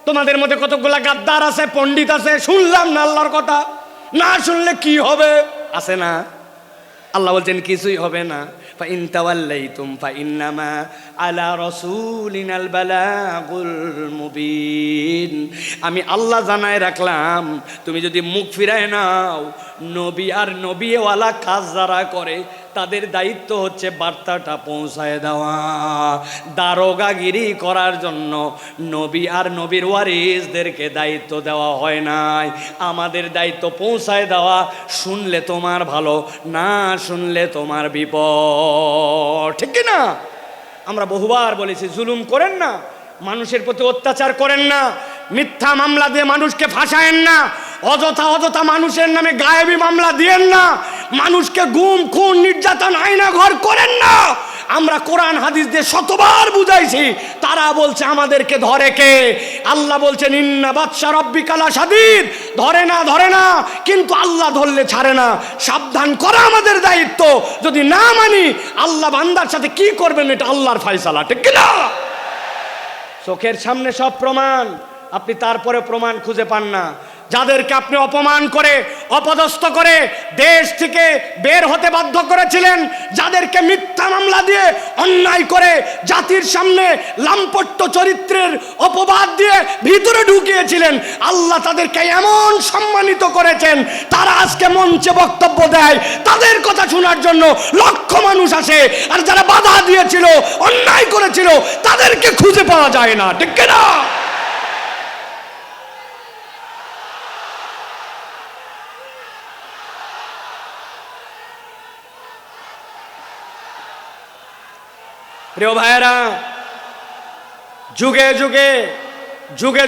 তোমাদের মধ্যে কতগুলা গাদ্দার আছে, পণ্ডিত আছে, শুনলাম না আল্লাহর কথা, না শুনলে কি হবে, আছে না? আল্লাহ বলছেন কিছুই হবে না। ফাইন তাওয়াল্লাইতুম ফাইন্নামা আলা রাসূলিনাল বালাগুল মুবিন। আমি আল্লাহ জানায় রাখলাম, তুমি যদি মুখ ফিরায় নাও, নবী আর নবীওয়ালা কাজ যারা করে তাদের দায়িত্ব হচ্ছে বার্তাটা পৌঁছায় দেওয়া। দারোগাগিরি করার জন্য নবী আর নবীর ওয়ারিসদেরকে দায়িত্ব দেওয়া হয় নাই, আমাদের দায়িত্ব পৌঁছায় দেওয়া। শুনলে তোমার ভালো, না শুনলে তোমার বিপদ, ঠিক কি না? আমরা বহুবার বলেছি জুলুম করেন না, মানুষের প্রতি অত্যাচার করেন না, মিথ্যা মামলা দিয়ে মানুষকে ফাঁসায়েন না, অযথা মানুষের নামে গায়েবী মামলা দিয়েন না, মানুষকে গুম খুন নির্যাতন আয়না ঘর করেন না। আমরা কোরআন হাদিস দিয়ে শতবার বুঝাইছি, তারা বলছে আমাদেরকে ধরে কে? আল্লাহ বলছেন ইন্না বাতশা রাব্বিকা লাশাদীদ, ধরে না, কিন্তু আল্লাহ ধরলে ছাড়ে না। সাবধান করা আমাদের দায়িত্ব। যদি না মানি আল্লাহ বান্দার সাথে কি করবেন এটা আল্লাহর ফয়সালা, ঠিক কি না? চোখের সামনে সব প্রমাণ, আপনি তারপরে প্রমাণ খুঁজে পান না। যাদেরকে আপনি অপমান করে অপদস্থ করে দেশ থেকে বের হতে বাধ্য করেছিলেন, যাদেরকে মিথ্যা মামলা দিয়ে অন্যায় করে জাতির সামনে লাম্পট্য চরিত্রের অপবাদ দিয়ে ভিতরে ঢুকিয়েছিলেন, আল্লাহ তাদেরকে এমন সম্মানিত করেছেন, তারা আজকে মঞ্চে বক্তব্য দেয়, তাদের কথা শোনার জন্য লক্ষ মানুষ আসে। আর যারা বাধা দিয়েছিল, অন্যায় করেছিল, তাদেরকে খুঁজে পাওয়া যায় না, ঠিক না? প্রিয় ভাইয়েরা, যুগে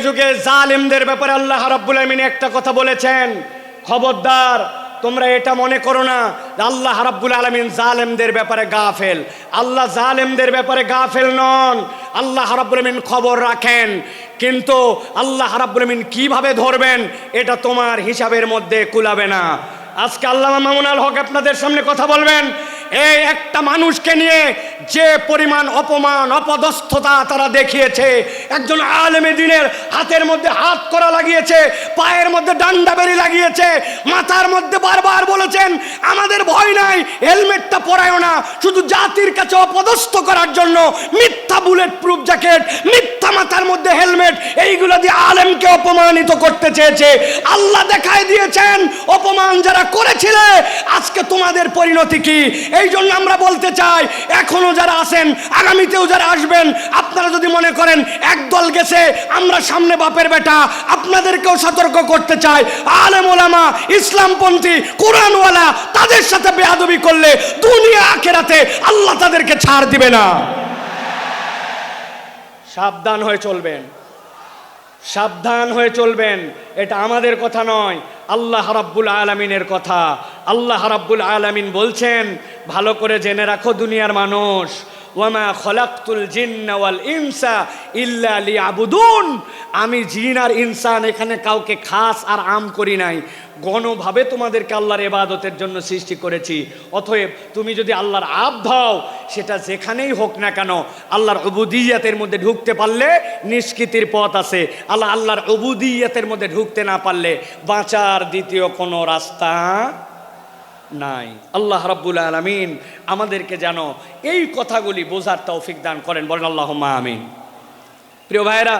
যুগে জালিমদের ব্যাপারে আল্লাহ রাব্বুল আলামিন একটা কথা বলেছেন, খবরদার তোমরা এটা মনে করো না আল্লাহ রাব্বুল আলামিন জালেমদের ব্যাপারে গাফেল। আল্লাহ জালেমদের ব্যাপারে গাফেল নন, আল্লাহ রাব্বুল আলামিন খবর রাখেন। কিন্তু আল্লাহ রাব্বুল আলামিন কিভাবে ধরবেন এটা তোমার হিসাবের মধ্যে কুলাবে না। আজকে আল্লামা মামুন আল হক আপনাদের সামনে কথা বলবেন। এই একটা মানুষকে নিয়ে যে পরিমাণ অপমান অপদস্থতা তারা দেখিয়েছে, একজন আলেমে দ্বীনের হাতের মধ্যে হাত করা লাগিয়েছে, পায়ের মধ্যে ডান্ডা বেরি লাগিয়েছে, মাথার মধ্যে বারবার বলেছেন আমাদের ভয় নাই, হেলমেটটা পরায়ও না, শুধু জাতির কাছে অপদস্থ করার জন্য মিথ্যা বুলেট প্রুফ জ্যাকেট, মিথ্যা মাথার মধ্যে হেলমেট, এইগুলো দিয়ে আলেমকে অপমানিত করতে চেয়েছে। আল্লাহ দেখায় দিয়েছেন অপমান যারা করেছিলে আজকে তোমাদের পরিণতি কি। এই জন্য আমরা বলতে চাই, এখনো যারা আছেন, আগামীতেও যারা আসবেন, আপনারা যদি মনে করেন একদল গেছে আমরা সামনে বাপের বেটা, আপনাদেরকেও সতর্ক করতে চাই, আলেম ওলামা, ইসলামপন্থী, কোরআনওয়ালা, তাদের সাথে বেয়াদবি করলে দুনিয়া আখিরাতে আল্লাহ তাদেরকে ছাড় দিবে না। সাবধান হয়ে চলবেন, সাবধান হয়ে চলবেন। এটা আমাদের কথা নয়, আল্লাহ রাব্বুল আলামিনের কথা। আল্লাহ রাব্বুল আলামিন বলছেন, ভালো করে জেনে রাখো দুনিয়ার মানুষ, ওয়ামা খলাকতুল জিন্না ওয়াল ইনসা ইল্লা লিয়াবুদুন। আমি জিন আর ইনসান এখানে কাউকে খাস আর আম করি নাই, গণভাবে তোমাদেরকে আল্লাহর ইবাদতের জন্য সৃষ্টি করেছি। অতএব তুমি যদি আল্লাহর আবদ হও, সেটা যেখানেই হোক না কেন, আল্লাহর উবুদিয়্যাতের মধ্যে ঢুকতে পারলে নিষ্কৃতির পথ আছে। আল্লাহর উবুদিয়্যাতের মধ্যে ঢুকতে না পারলে বাঁচার দ্বিতীয় কোনো রাস্তা নাই। আল্লাহ রাব্বুল আলামিন আমাদেরকে যেন এই কথাগুলি বোঝার তৌফিক দান করেন, বলেন আল্লাহুম্মা আমিন। প্রিয় ভাইরা,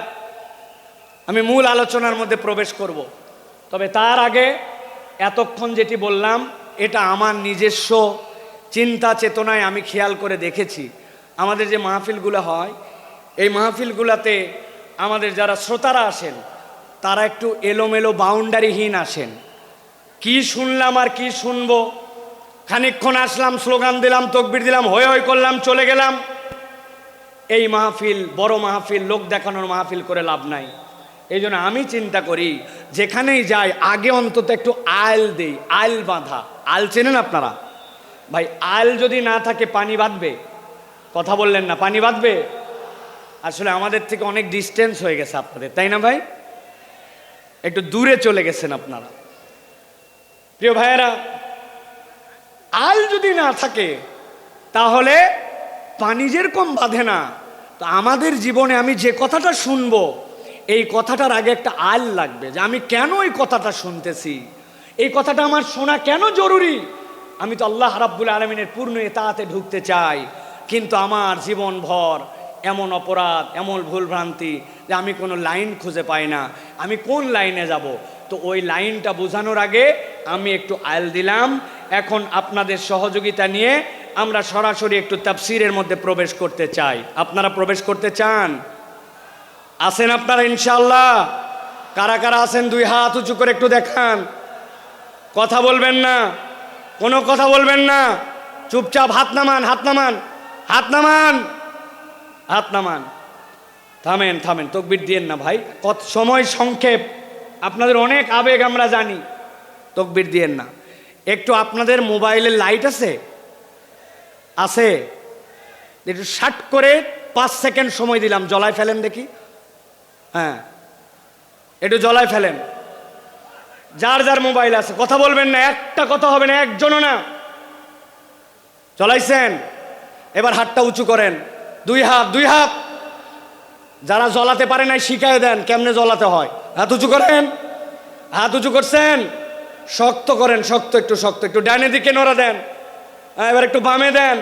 আমি মূল আলোচনার মধ্যে প্রবেশ করব, তবে তার আগে এতক্ষণ যেটি বললাম এটা আমার নিজস্ব চিন্তা চেতনায় আমি খেয়াল করে দেখেছি। আমাদের যে মাহফিলগুলো হয়, এই মাহফিলগুলোতে আমাদের যারা শ্রোতারা আসেন তারা একটু এলোমেলো বাউন্ডারিহীন আসেন। কি শুনলাম আর কি শুনবো, খানিকক্ষণ আসলাম, স্লোগান দিলাম, তকবির দিলাম, হই হই করলাম, চলে গেলাম। এই মাহফিল বড় মাহফিল, লোক দেখানোর মাহফিল করে লাভ নাই। এই জন্য আমি চিন্তা করি যেখানেই যাই আগে অন্তত একটু আইল দেই, আইল বাঁধা। আইল চেনেন আপনারা? ভাই আইল যদি না থাকে পানি বাঁধবে? কথা বললেন না, পানি বাঁধবে? আসলে আমাদের থেকে অনেক ডিস্টেন্স হয়ে গেছে আপনাদের, তাই না ভাই? একটু দূরে চলে গেছেন আপনারা। প্রিয় ভাইয়েরা, আইল যদি না থাকে তাহলে পানি যেরকম বাঁধে না, তো আমাদের জীবনে আমি যে কথাটা শুনবো এই কথাটার আগে একটা আইল লাগবে, যে আমি কেন এই কথাটা শুনতেছি, এই কথাটা আমার শোনা কেন জরুরি। আমি তো আল্লাহ রাব্বুল আলামিনের পূর্ণ ইতাআতে ঢুকতে চাই, কিন্তু আমার জীবন ভর এমন অপরাধ, এমন ভুলভ্রান্তি যে আমি কোনো লাইন খুঁজে পাই না, আমি কোন লাইনে যাব। তো ওই লাইনটা বোঝানোর আগে আমি একটু আইল দিলাম। এখন আপনাদের সহযোগিতা নিয়ে আমরা সরাসরি একটু তাফসীরের মধ্যে প্রবেশ করতে চাই। আপনারা প্রবেশ করতে চান? আছেন আপনারা ইনশাআল্লাহ? কারা কারা আছেন দুই হাত উঁচু করে একটু দেখান। কথা বলবেন না, কোনো কথা বলবেন না, চুপচাপ হাত নামান, হাত নামান, হাত নামান, হাত নামান। থামেন থামেন, তকবির দিয়েন না ভাই, কত সময় সংক্ষেপ, আপনাদের অনেক আবেগ আমরা জানি, তকবির দিয়েন না। একটু আপনাদের মোবাইলের লাইট আছে? আছে? একটু শার্ট করে 5 সেকেন্ড সময় দিলাম, জ্বলায় ফেলেন দেখি। হ্যাঁ, একটু জ্বলায় ফেলেন। যার যার মোবাইল আছে কথা বলবেন না, একটা কথা হবে না, একজনও না। জ্বলাইছেন? এবার হাতটা উঁচু করেন, দুই হাত, দুই হাত। যারা জ্বলাতে পারে নাই শিখায় দেন কেমনে জ্বলাতে হয়। হাত উঁচু করেন, হাত উঁচু করছেন, শক্ত করেন, শক্ত, একটু শক্ত, একটু ডানে দিকে নড়া দেন, এবার একটু বামে দেন,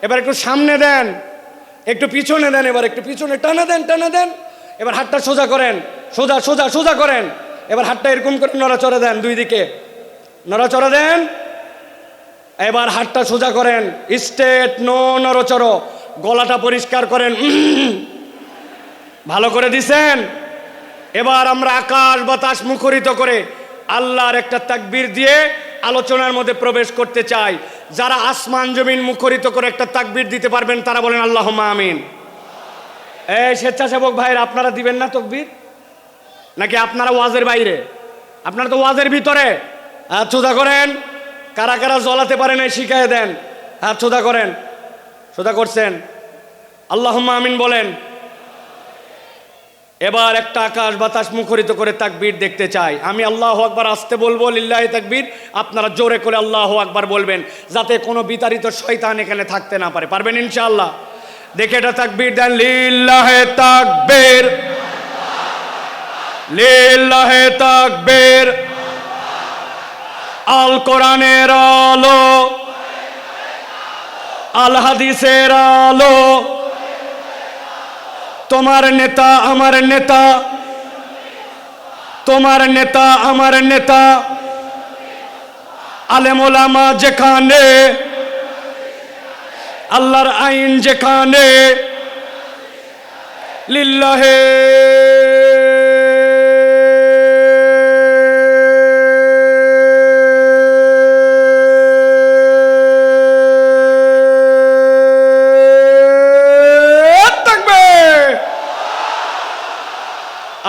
এবার একটু সামনে দেন, একটু পিছনে দেন, এবার একটু পিছনে টানা দেন, টানা দেন। এবার হাতটা সোজা করেন, সোজা সোজা সোজা করেন। এবার হাতটা এরকম করে নড়াচড়া দেন, দুই দিকে নড়াচড়া দেন। এবার হাতটা সোজা করেন, স্ট্রেট, নো নড়চড়। গলাটা পরিষ্কার করেন, ভালো করে দিছেন। এবার আমরা আকাশ বাতাস মুখরিত করে আল্লাহর একটা তাকবীর দিয়ে আলোচনার মধ্যে প্রবেশ করতে চাই। যারা আসমান জমিন মুখরিত করে একটা তাকবীর দিতে পারবেন তারা বলেন আল্লাহুম্মা আমিন। এই স্বেচ্ছাসেবক ভাইরা, আপনারা দিবেন না তাকবীর? নাকি আপনারা ওয়াজের বাইরে? আপনারা তো ওয়াজের ভিতরে। হাত সোজা করেন। কারা কারা জ্বলাতে পারে না শিখায় দেন, হাত সোজা করেন। সোজা করছেন? আল্লাহুম্মা আমিন বলেন। এবার একটা আকাশ বাতাস মুখরিত করে তাকবীর দেখতে চাই। আমি আল্লাহু আকবার আসতে বলবো, লিল্লাহি তাকবীর, আপনারা জোরে করে আল্লাহু আকবার বলবেন, যাতে কোনো বিতাড়িত শয়তান এখানে থাকতে না পারে। পারবেন ইনশাআল্লাহ? দেখে এটা তাকবীর দেন, লিল্লাহি তাকবীর, লিল্লাহি তাকবীর। আল কোরআনের আলো, আল হাদিসের আলো, তোমার নেতা আমার নেতা, তোমার নেতা আমার নেতা, আলেম ওলামা যেখানে আল্লাহর আইন যেখানে লিল্লাহে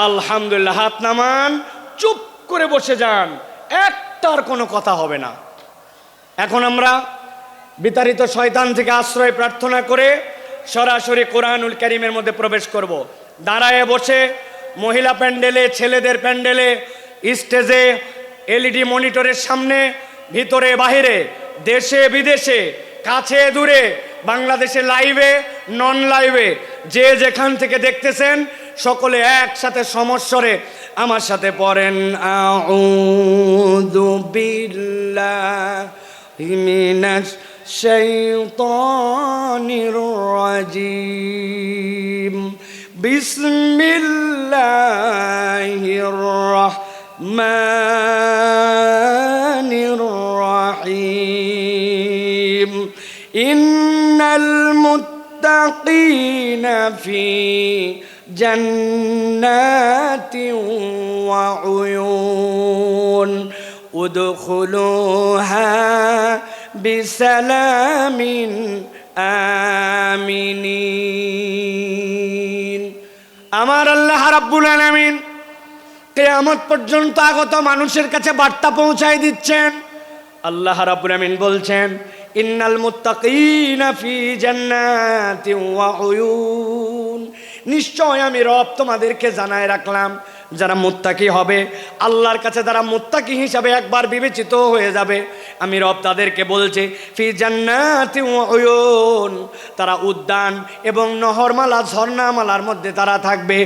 আলহামদুলিল্লাহ। হাত নামান, চুপ করে বসে যান, একটার কোনো কথা হবে না। এখন আমরা বিতাড়িত শয়তান থেকে আশ্রয় প্রার্থনা করে সরাসরি কোরআনুল কারীমের মধ্যে প্রবেশ করব। দাঁড়ায় বসে মহিলা প্যান্ডেলে, ছেলেদের প্যান্ডেলে, স্টেজে, এলইডি মনিটরের সামনে, ভিতরে বাহিরে, দেশে বিদেশে, কাছে দূরে, বাংলাদেশে লাইভে, নন লাইভে, যে যেখান থেকে দেখতেছেন সকলে একসাথে সমস্বরে আমার সাথে পড়েন আউযু বিল্লাহি মিনাশ শাইতানির রাজিম বিসমিল্লাহির রাহমানির রাহিম ইন্নাল মুত্তাকিনা ফি জান্নাতি ওয়া উয়ুন উদখুলুহা বিসালামিন আমিনিন। আমার আল্লাহ রাব্বুল আলামিন কিয়ামত পর্যন্ত আগত মানুষের কাছে বার্তা পৌঁছায় দিচ্ছেন। আল্লাহ রাব্বুল আলামিন বলছেন ইন্নাল মুত্তাকিনা ফি জান্নাতি ওয়া উয়ুন, নিশ্চয় আমি রব তোমাদেরকে জানায় রাখলাম, যারা মুত্তাকি হবে, আল্লাহর কাছে যারা মুত্তাকি হিসাবে একবার বিবেচিত হয়ে যাবে, আমি রব তাদেরকে বলছে ফি জান্নাতি ওয়া উয়ুন, তারা উদ্যান এবং নহরমালা, ঝর্ণামালার মধ্যে তারা থাকবে।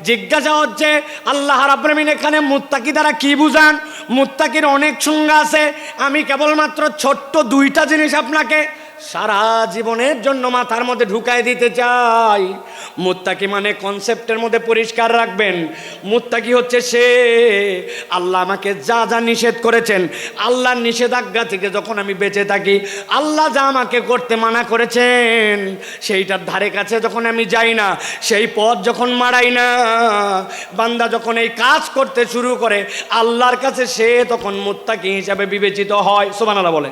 জিজ্ঞাসা হচ্ছে আল্লাহ রাব্বুল আলামিন এখানে মুত্তাকি দ্বারা কি বুঝান? মুত্তাকির অনেক সংজ্ঞা আছে, আমি কেবলমাত্র ছোট্ট দুইটা জিনিস আপনাকে সারা জীবনের জন্য মাথার মধ্যে ঢুকাই দিতে চাই। মুত্তাকি মানে কনসেপ্টের মধ্যে পরিষ্কার রাখবেন, মুত্তাকি হচ্ছে সে আল্লাহ আমাকে যা যা নিষেধ করেছেন, আল্লাহর নিষেধাজ্ঞা থেকে যখন আমি বেঁচে থাকি, আল্লাহ যা আমাকে করতে মানা করেছেন সেইটার ধারে কাছে যখন আমি যাই না, সেই পথ যখন মারাই না, বান্দা যখন এই কাজ করতে শুরু করে আল্লাহর কাছে সে তখন মুত্তাকি হিসাবে বিবেচিত হয়। সুবহানাল্লাহ বলে।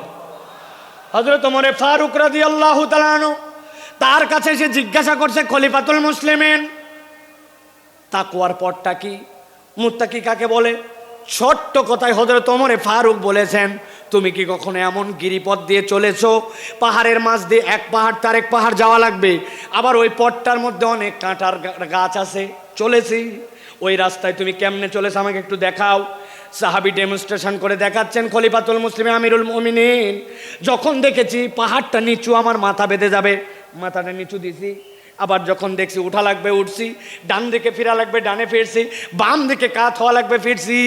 হযরত ওমর ফারুক রাদিয়াল্লাহু তাআলা আনহু, তার কাছে সে জিজ্ঞাসা করছে খলিফাতুল মুসলিমিন, তাকওয়ার পথটা কি? মুত্তাকি কাকে বলে? ছোট্ট কথায় হযরত ওমর ফারুক বলেছেন, তুমি কি কখনো এমন গিরিপথ দিয়ে চলেছো, পাহাড়ের মাঝ দিয়ে এক পাহাড় তার এক পাহাড় যাওয়া লাগবে, আবার ওই পথটার মধ্যে অনেক কাঁটার গাছ আছে, চলেছি, ওই রাস্তায় তুমি কেমনে চলেছো আমাকে একটু দেখাও। সাহাবী ডেমনস্ট্রেশন করে দেখাচ্ছেন খলিফাতুল মুসলিমিন আমিরুল মুমিনিন, যখন দেখেছি পাহাড়টা নিচু, আমার মাথা বেঁধে যাবে, মাথাটা নিচু দিছি, আবার যখন দেখছি উঠা লাগবে উঠছি, ডান দিকে ফিরা লাগবে ডানে ফিরছি, বাম দিকে কাত হওয়া লাগবে ফিরছি,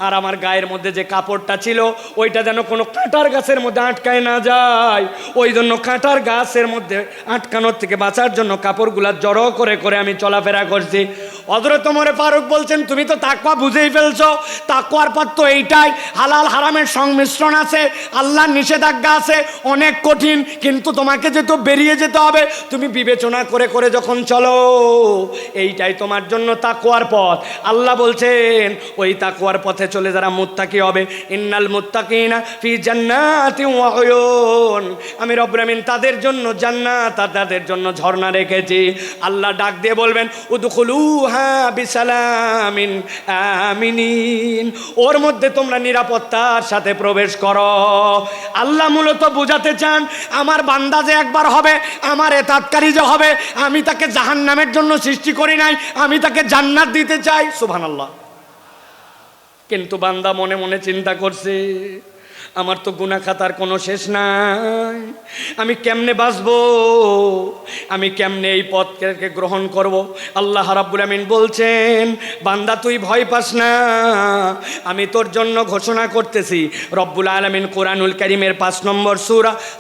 আর আমার গায়ের মধ্যে যে কাপড়টা ছিল ওইটা যেন কোনো কাঁটার গাছের মধ্যে আটকায় না যায়, ওই জন্য কাঁটার গাছের মধ্যে আটকানোর থেকে বাঁচার জন্য কাপড়গুলা জড়ো করে করে আমি চলাফেরা করছি। হযরত ওমর ফারুক বলছেন, তুমি তো তাকওয়া বুঝেই ফেলছো, তাকওয়ার পথ তো এইটাই, হালাল হারামের সংমিশ্রণ আছে, আল্লাহর নিষেধাজ্ঞা আছে, অনেক কঠিন, কিন্তু তোমাকে যেহেতু বেরিয়ে যেতে হবে, তুমি বিবেচনা করে করে যখন চলো, এইটাই তোমার জন্য তাকওয়ার পথ। আল্লাহ বলছেন ওই তাকওয়ার পথে চলে যারা মুত্তাকি হবে, ইন্নাল মুত্তাকিনা ফি জান্নাতি ওয়া উয়ুন, আমি রব্বুল আমিন তাদের জন্য জান্নাত আর তাদের জন্য ঝর্ণা রেখেছি। আল্লাহ ডাক দিয়ে বলবেন উদখুলুহা বিসালামিন আমিনিন, ওর মধ্যে তোমরা নিরাপত্তার সাথে প্রবেশ করো। আল্লাহ মূলত বোঝাতে চান আমার বান্দা যে একবার হবে, আমার এতাতকারী যে হবে, আমি তাকে জাহান্নামের জন্য সৃষ্টি করি নাই, আমি তাকে জান্নাত দিতে চাই। সুবহানাল্লাহ। কিন্তু বান্দা মনে মনে চিন্তা করছে, আমার তো গুনাহ খাতার কোনো শেষ নাই, আমি কেমনে বাঁচবো, আমি কেমনে এই পথকে গ্রহণ করব। আল্লাহ রাব্বুল আমিন বলছেন বান্দা তুই ভয় পাস না, আমি তোর জন্য ঘোষণা করতেছি। রব্বুল আলামিন কোরআনুল কারীমের 5 নম্বর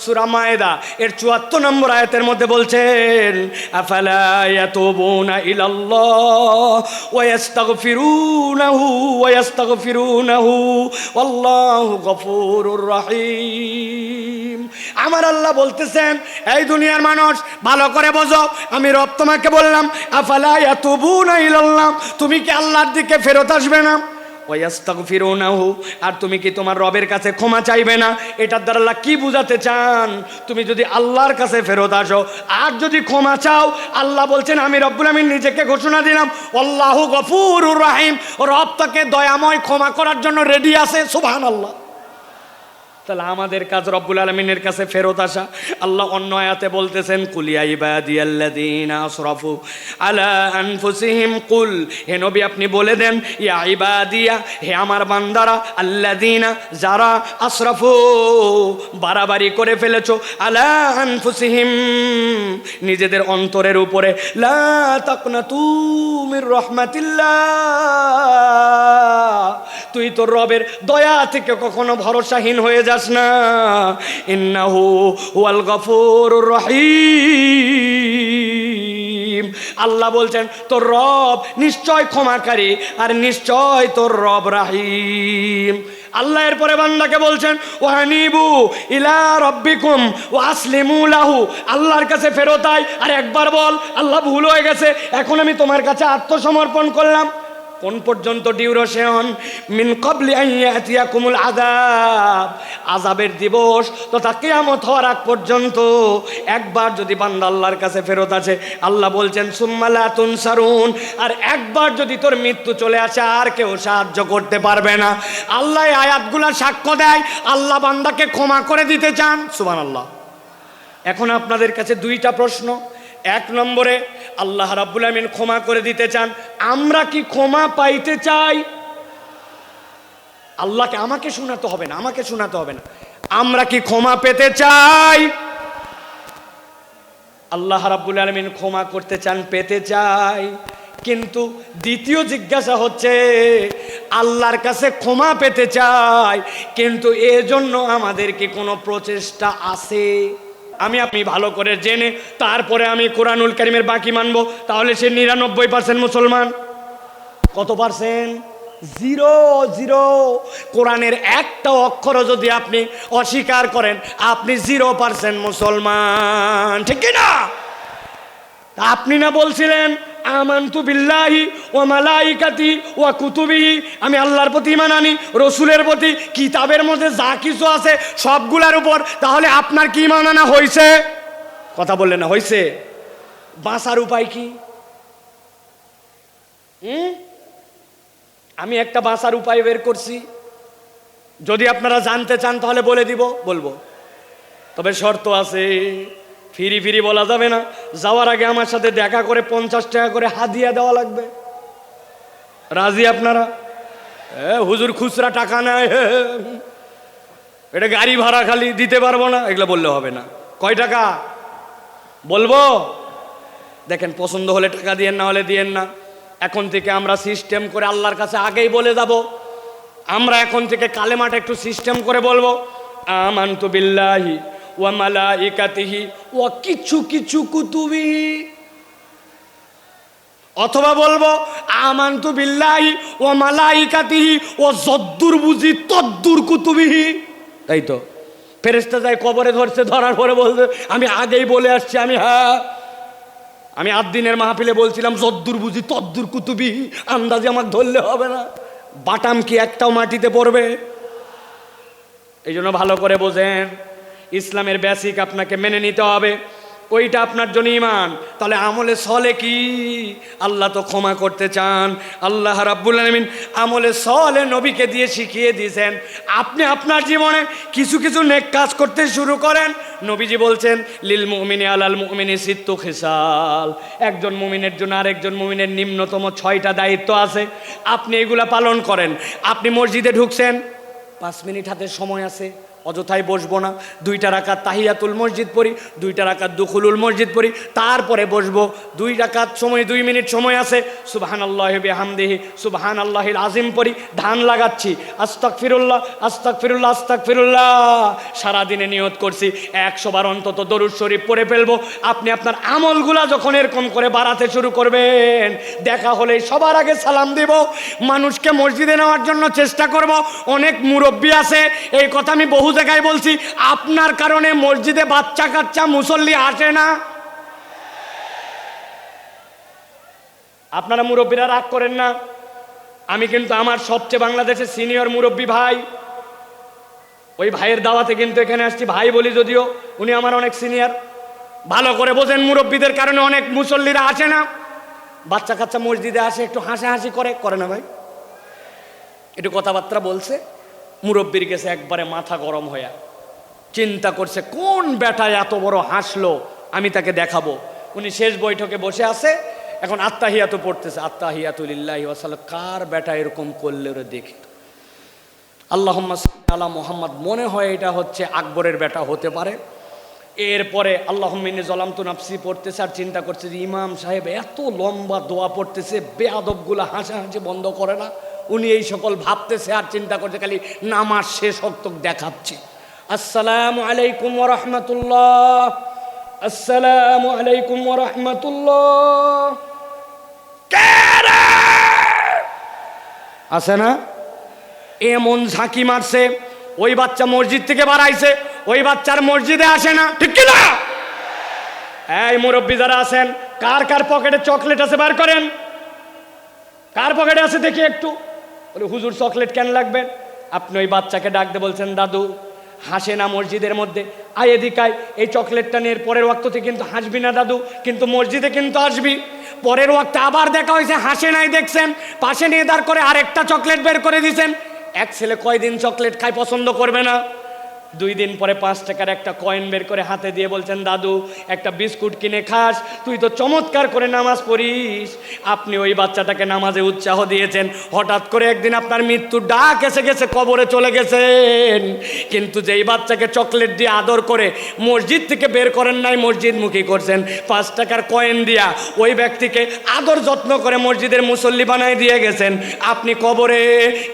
সূরা মায়েদা এর 74 নম্বর আয়াতের মধ্যে বলছেন আফালা ইয়াতুবুনা ইলাল্লাহ ওয়া ইস্তাগফিরুনাহু ওয়াল্লাহু গফুরুর রহিম। আমার আল্লাহ বলতেছেন, এই দুনিয়ার মানুষ ভালো করে বোঝো, আমি রব তোমাকে বললাম আফালা ইয়াতুবুনা ইলাল্লাহ, তুমি কি আল্লাহর দিকে ফেরত আসবে না? ওয়াস্তাগফিরুনাহু, আর তুমি কি তোমার রবের কাছে ক্ষমা চাইবে না? এটার দ্বারা আল্লাহ কি বুঝাতে চান? তুমি যদি আল্লাহর কাছে ফেরত আসো আর যদি ক্ষমা চাও, আল্লাহ বলছেন আমি রব্বুল আমিন নিজেকে ঘোষণা দিলাম আল্লাহু গফুরুর রাহিম, রব তাকে দয়াময় ক্ষমা করার জন্য রেডি আছে। সুবহানাল্লাহ। তাহলে আমাদের কাজ রব্বুল আলামিনের কাছে ফেরত আসা। আল্লাহ অন্য আয়াতে বলতেছেন কুলিয়া ইবাদিয়াল্লাযীনা আসরাফু আলা আনফুসিহিম, কুল, হে নবী আপনি বলে দেন, ইয়া ইবাদিয়া, হে আমার বান্দারা, আল্লাযীনা, যারা, আসরাফু, বাড়াবাড়ি করে ফেলেছো, আলা আনফুসিহিম, নিজেদের অন্তরের উপরে, লা তাকনাতু মির রাহমাতিল্লাহ, তুই তোর রবের দয়া থেকে কখনো ভরসাহীন হয়ে যাস না। ইন্নাহু হুয়াল গফুরুর রহিম, আল্লাহ বলছেন তোর রব নিশ্চয় ক্ষমাকারী আর নিশ্চয় তোর রব রাহিম। আল্লাহ এরপরে বান্দাকে বলছেন ওয়ানিবু ইলা রাব্বিকুম ওয়া আসলিমু লাহু, আল্লাহর কাছে ফেরত আয় আর একবার বল আল্লাহ ভুল হয়ে গেছে, এখন আমি তোমার কাছে আত্মসমর্পণ করলাম। কোন পর্যন্ত ডিউরেশন? মিন ক্বাবলি আন ইয়াতিয়াকুমুল আযাব, আযাবের দিবস তথা কিয়ামত হওয়ার আগ পর্যন্ত একবার যদি বান্দা আল্লাহর কাছে ফেরত আসে, আল্লাহ বলছেন সুম্মা লা তুনসারুন, আর একবার যদি তোর মৃত্যু চলে আসে আর কেউ সাহায্য করতে পারবে না। আল্লাহ এই আয়াতগুলো সাক্ষ্য দেয় আল্লাহ বান্দাকে ক্ষমা করে দিতে চান। সুবহানাল্লাহ। এখন আপনাদের কাছে দুইটা প্রশ্ন। এক নম্বরে, আল্লাহ রাব্বুল আমিন ক্ষমা করে দিতে চান, আমরা কি ক্ষমা পাইতে চাই? আল্লাহকে আমাকে শোনাতে হবে না, আমাকে শোনাতে হবে না, আমরা কি ক্ষমা পেতে চাই? আল্লাহ রাব্বুল আমিন ক্ষমা করতে চান, পেতে চাই। কিন্তু দ্বিতীয় জিজ্ঞাসা হচ্ছে আল্লাহর কাছে ক্ষমা পেতে চাই, কিন্তু এজন্য আমাদের কি কোনো প্রচেষ্টা আছে? আপনি ভালো করে জেনে তারপরে আমি কোরআনুল কারীমের বাকি মানবো, তাহলে সে 99% মুসলমান। কত পার্সেন্ট? 0 কোরআনের একটা অক্ষরও যদি আপনি অস্বীকার করেন আপনি 0% মুসলমান, ঠিক না? আপনি না বলছিলেন আমানতু বিল্লাহি ওয়া মালাইকাতি ওয়া কুতুবিহি, আমি আল্লাহর প্রতি ঈমান আনি, রসুলের প্রতি, কিতাবের মধ্যে যা কিছু আছে সবগুলোর উপর, তাহলে আপনার কি ঈমান আনা হয়েছে? কথা বললেন না, হয়েছে? বাঁচার উপায় কি? আমি একটা বাঁচার উপায় বের করছি, যদি আপনারা জানতে চান তাহলে বলবো, তবে শর্ত আছে। ফিরি বলা যাবে না, যাওয়ার আগে আমার সাথে দেখা করে 50 টাকা করে হাদিয়া দেওয়া লাগবে। রাজি আপনারা? হুজুর খুচরা টাকা নেয়, এটা গাড়ি ভাড়া খালি দিতে পারবো না, এগুলো বললে হবে না। কয় টাকা বলবো? দেখেন, পছন্দ হলে টাকা দিয়েন, না হলে দিয়েন না। এখন থেকে আমরা সিস্টেম করে আল্লাহর কাছে আগেই বলে যাব, আমরা এখন থেকে কালেমাটা একটু সিস্টেম করে বলবো আমানতু বিল্লাহি ওয়া মালাইকাতিহি ওয়া কিছু কুতুবিহি, অথবা বলবো আমানতু বিল্লাহি ওয়া মালাইকাতিহি ওয়া যদ্দুর বুঝি তদ্দুর কুতুবিহি। তাই তো ফেরেশতা যায় কবরে ধরার পরে বলছে আমি আগেই বলে আসছি, আমি 8 দিনের মাহফিলে বলছিলাম যদ্দুর বুঝি তদ্দুর কুতুবিহি, আন্দাজে আমাকে ধরলে হবে না, বাটাম কি একটাও মাটিতে পড়বে? এই জন্য ভালো করে বোঝেন, ইসলামের বেসিক আপনাকে মেনে নিতে হবে, ওইটা আপনার জন্য ঈমান। তাহলে আমলে সলে কি? আল্লাহ তো ক্ষমা করতে চান। আল্লাহ রাব্বুল আলামিন আমলে সলে নবীকে দিয়ে শিখিয়ে দিয়েছেন। আপনি আপনার জীবনে কিছু নেক কাজ করতে শুরু করেন। নবীজি বলছেন লিল মুমিনি আলাল মুমিনি সিত্তু খিসাল, একজন মুমিনের জন্য আরেকজন মুমিনের নিম্নতম 6টা দায়িত্ব আছে, আপনি এগুলা পালন করেন। আপনি মসজিদে ঢুকছেন, 5 মিনিট হাতে সময় আছে, অযথায় বসবো না, 2টা রাকাত তাহিয়াতুল মসজিদ পড়ি, 2টা রাকাত দুখুলুল মসজিদ পড়ি, তারপরে বসবো। 2 রাকাত সময়, 2 মিনিট সময় আছে, সুবহানাল্লাহি বিহামদিহি সুবহানাল্লাহিল আযীম পড়ি, ধান লাগাচ্ছি, আস্তাগফিরুল্লাহ আস্তাগফিরুল্লাহ আস্তাগফিরুল্লাহ, সারাদিনে নিয়ত করছি 100 বার অন্তত দরুদ শরীফ পড়ে ফেলবো। আপনি আপনার আমলগুলা যখন এরকম করে বাড়াতে শুরু করবেন, দেখা হলে সবার আগে সালাম দিব, মানুষকে মসজিদে নেওয়ার জন্য চেষ্টা করব। অনেক মুরব্বী আছে, এই কথা আমি বহু জায়গায় বলছি, আপনার কারণে মসজিদে বাচ্চা কাচ্চা মুসল্লি আসে না। আপনারা মুরব্বীরা রাগ করেন না, আমি কিন্তু আমার সবচেয়ে বাংলাদেশের সিনিয়র মুরব্বী ভাই, ওই ভাইয়ের দাওয়াতে কিন্তু এখানে আসছি। ভাই বলি যদিও, উনি আমার অনেক সিনিয়র। ভালো করে বোঝেন, মুরব্বীদের কারণে অনেক মুসল্লিরা আসে না। বাচ্চা কাচ্চা মসজিদে আসে, একটু হাসাহাসি করে না ভাই? একটু কথাবার্তা বলছে, মুরব্বীর গেছে একবারে মাথা গরম হয়ে চিন্তা করছে কোন বেটায় এত বড় হাসলো, আমি তাকে দেখাবো। উনি শেষ বৈঠকে বসে আছে, এখন আত্তাহিয়াতু পড়তেছে, আত্তাহিয়াতু লিল্লাহি ওয়া সাল্লাম। কার বেটা এরকম করলে ওরে দেখি তো, আল্লাহুম্মা সাল্লি আলা মুহাম্মদ। মনে হয় এটা হচ্ছে আকবরের বেটা হতে পারে। এরপরে আল্লাহুম্মা ইন্নী যালামতু নাফসি পড়তেছে, আর চিন্তা করছে যে ইমাম সাহেব এত লম্বা দোয়া পড়তেছে, বেয়াদবগুলা হাসাহাসি বন্ধ করে না। উনি এই সকল ভাবতেছে আর চিন্তা করছে, খালি নামাজ শেষ হক্ত দেখাচ্ছে। আসসালামু আলাইকুম ওয়া রাহমাতুল্লাহ, আসসালামু আলাইকুম ওয়া রাহমাতুল্লাহ। আছে না? এমন ঝাঁকি মারছে, ওই বাচ্চা মসজিদ থেকে বাড়াইছে, ওই বাচ্চার মসজিদে আসে না, ঠিক কিনা? এই মুরব্বী যারা আছেন, কার কার পকেটে চকলেট আছে বার করেন। কার পকেটে আছে দেখি একটু। বলে হুজুর চকলেট কেন লাগবে? আপনি ওই বাচ্চাকে ডাকতে বলছেন, দাদু হাসে না মসজিদের মধ্যে, আয় এদিকায়, এই চকলেটটা নিয়ে পরের ওয়াক্ততে কিন্তু হাসবি না দাদু, কিন্তু মসজিদে কিন্তু আসবি। পরের ওয়াক্তে আবার দেখা হয়েছে, হাসে নাই, দেখছেন, পাশে নিয়ে দাঁড় করে আরেকটা চকলেট বের করে দিয়েছেন। এক ছেলে কয়দিন চকলেট খায় পছন্দ করবে না? 2 দিন পরে 5 টাকার একটা কয়েন বের করে হাতে দিয়ে বলছেন, দাদু একটা বিস্কুট কিনে খাস, তুই তো চমৎকার করে নামাজ পড়িস। আপনি ওই বাচ্চাটাকে নামাজে উৎসাহ দিয়েছেন, হঠাৎ করে একদিন আপনার মৃত্যুর ডাক এসে গেছে, কবরে চলে গেছেন। কিন্তু যেই বাচ্চাকে চকলেট দিয়ে আদর করে মসজিদ থেকে বের করেন নাই, মসজিদমুখী করছেন, 5 টাকার কয়েন দিয়া ওই ব্যক্তিকে আদর যত্ন করে মসজিদের মুসল্লি বানায় দিয়ে গেছেন আপনি কবরে।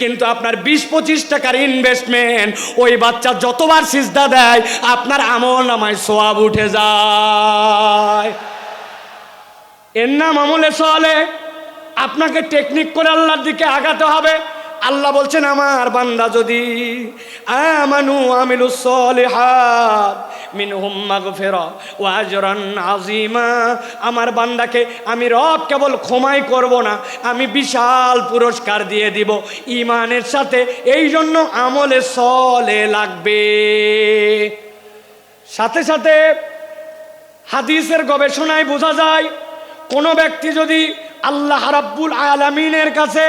কিন্তু আপনার 20-25 টাকার ইনভেস্টমেন্ট, ওই বাচ্চা যতবার সিজদা দেয় আপনার আমল নামায় সওয়াব উঠে যায়। এর নাম আমলে সালেহ। আপনাকে টেকনিক করে আল্লাহর দিকে আগাতে হবে। আল্লাহ বলছেন, আমার বান্দা যদি আমানু আমিলুস সলিহাত মিনহুম মাগফিরা ওয়া আজরান আযীমা, আমার বান্দাকে আমি রব কেবল ক্ষমাই করব না, আমি বিশাল পুরস্কার দিয়ে দিব ঈমানের সাথে। এই জন্য আমলে সালেহ লাগবে। সাথে সাথে হাদিসের গবেষণায় বোঝা যায়, কোনো ব্যক্তি যদি আল্লাহ রাব্বুল আলামিনের কাছে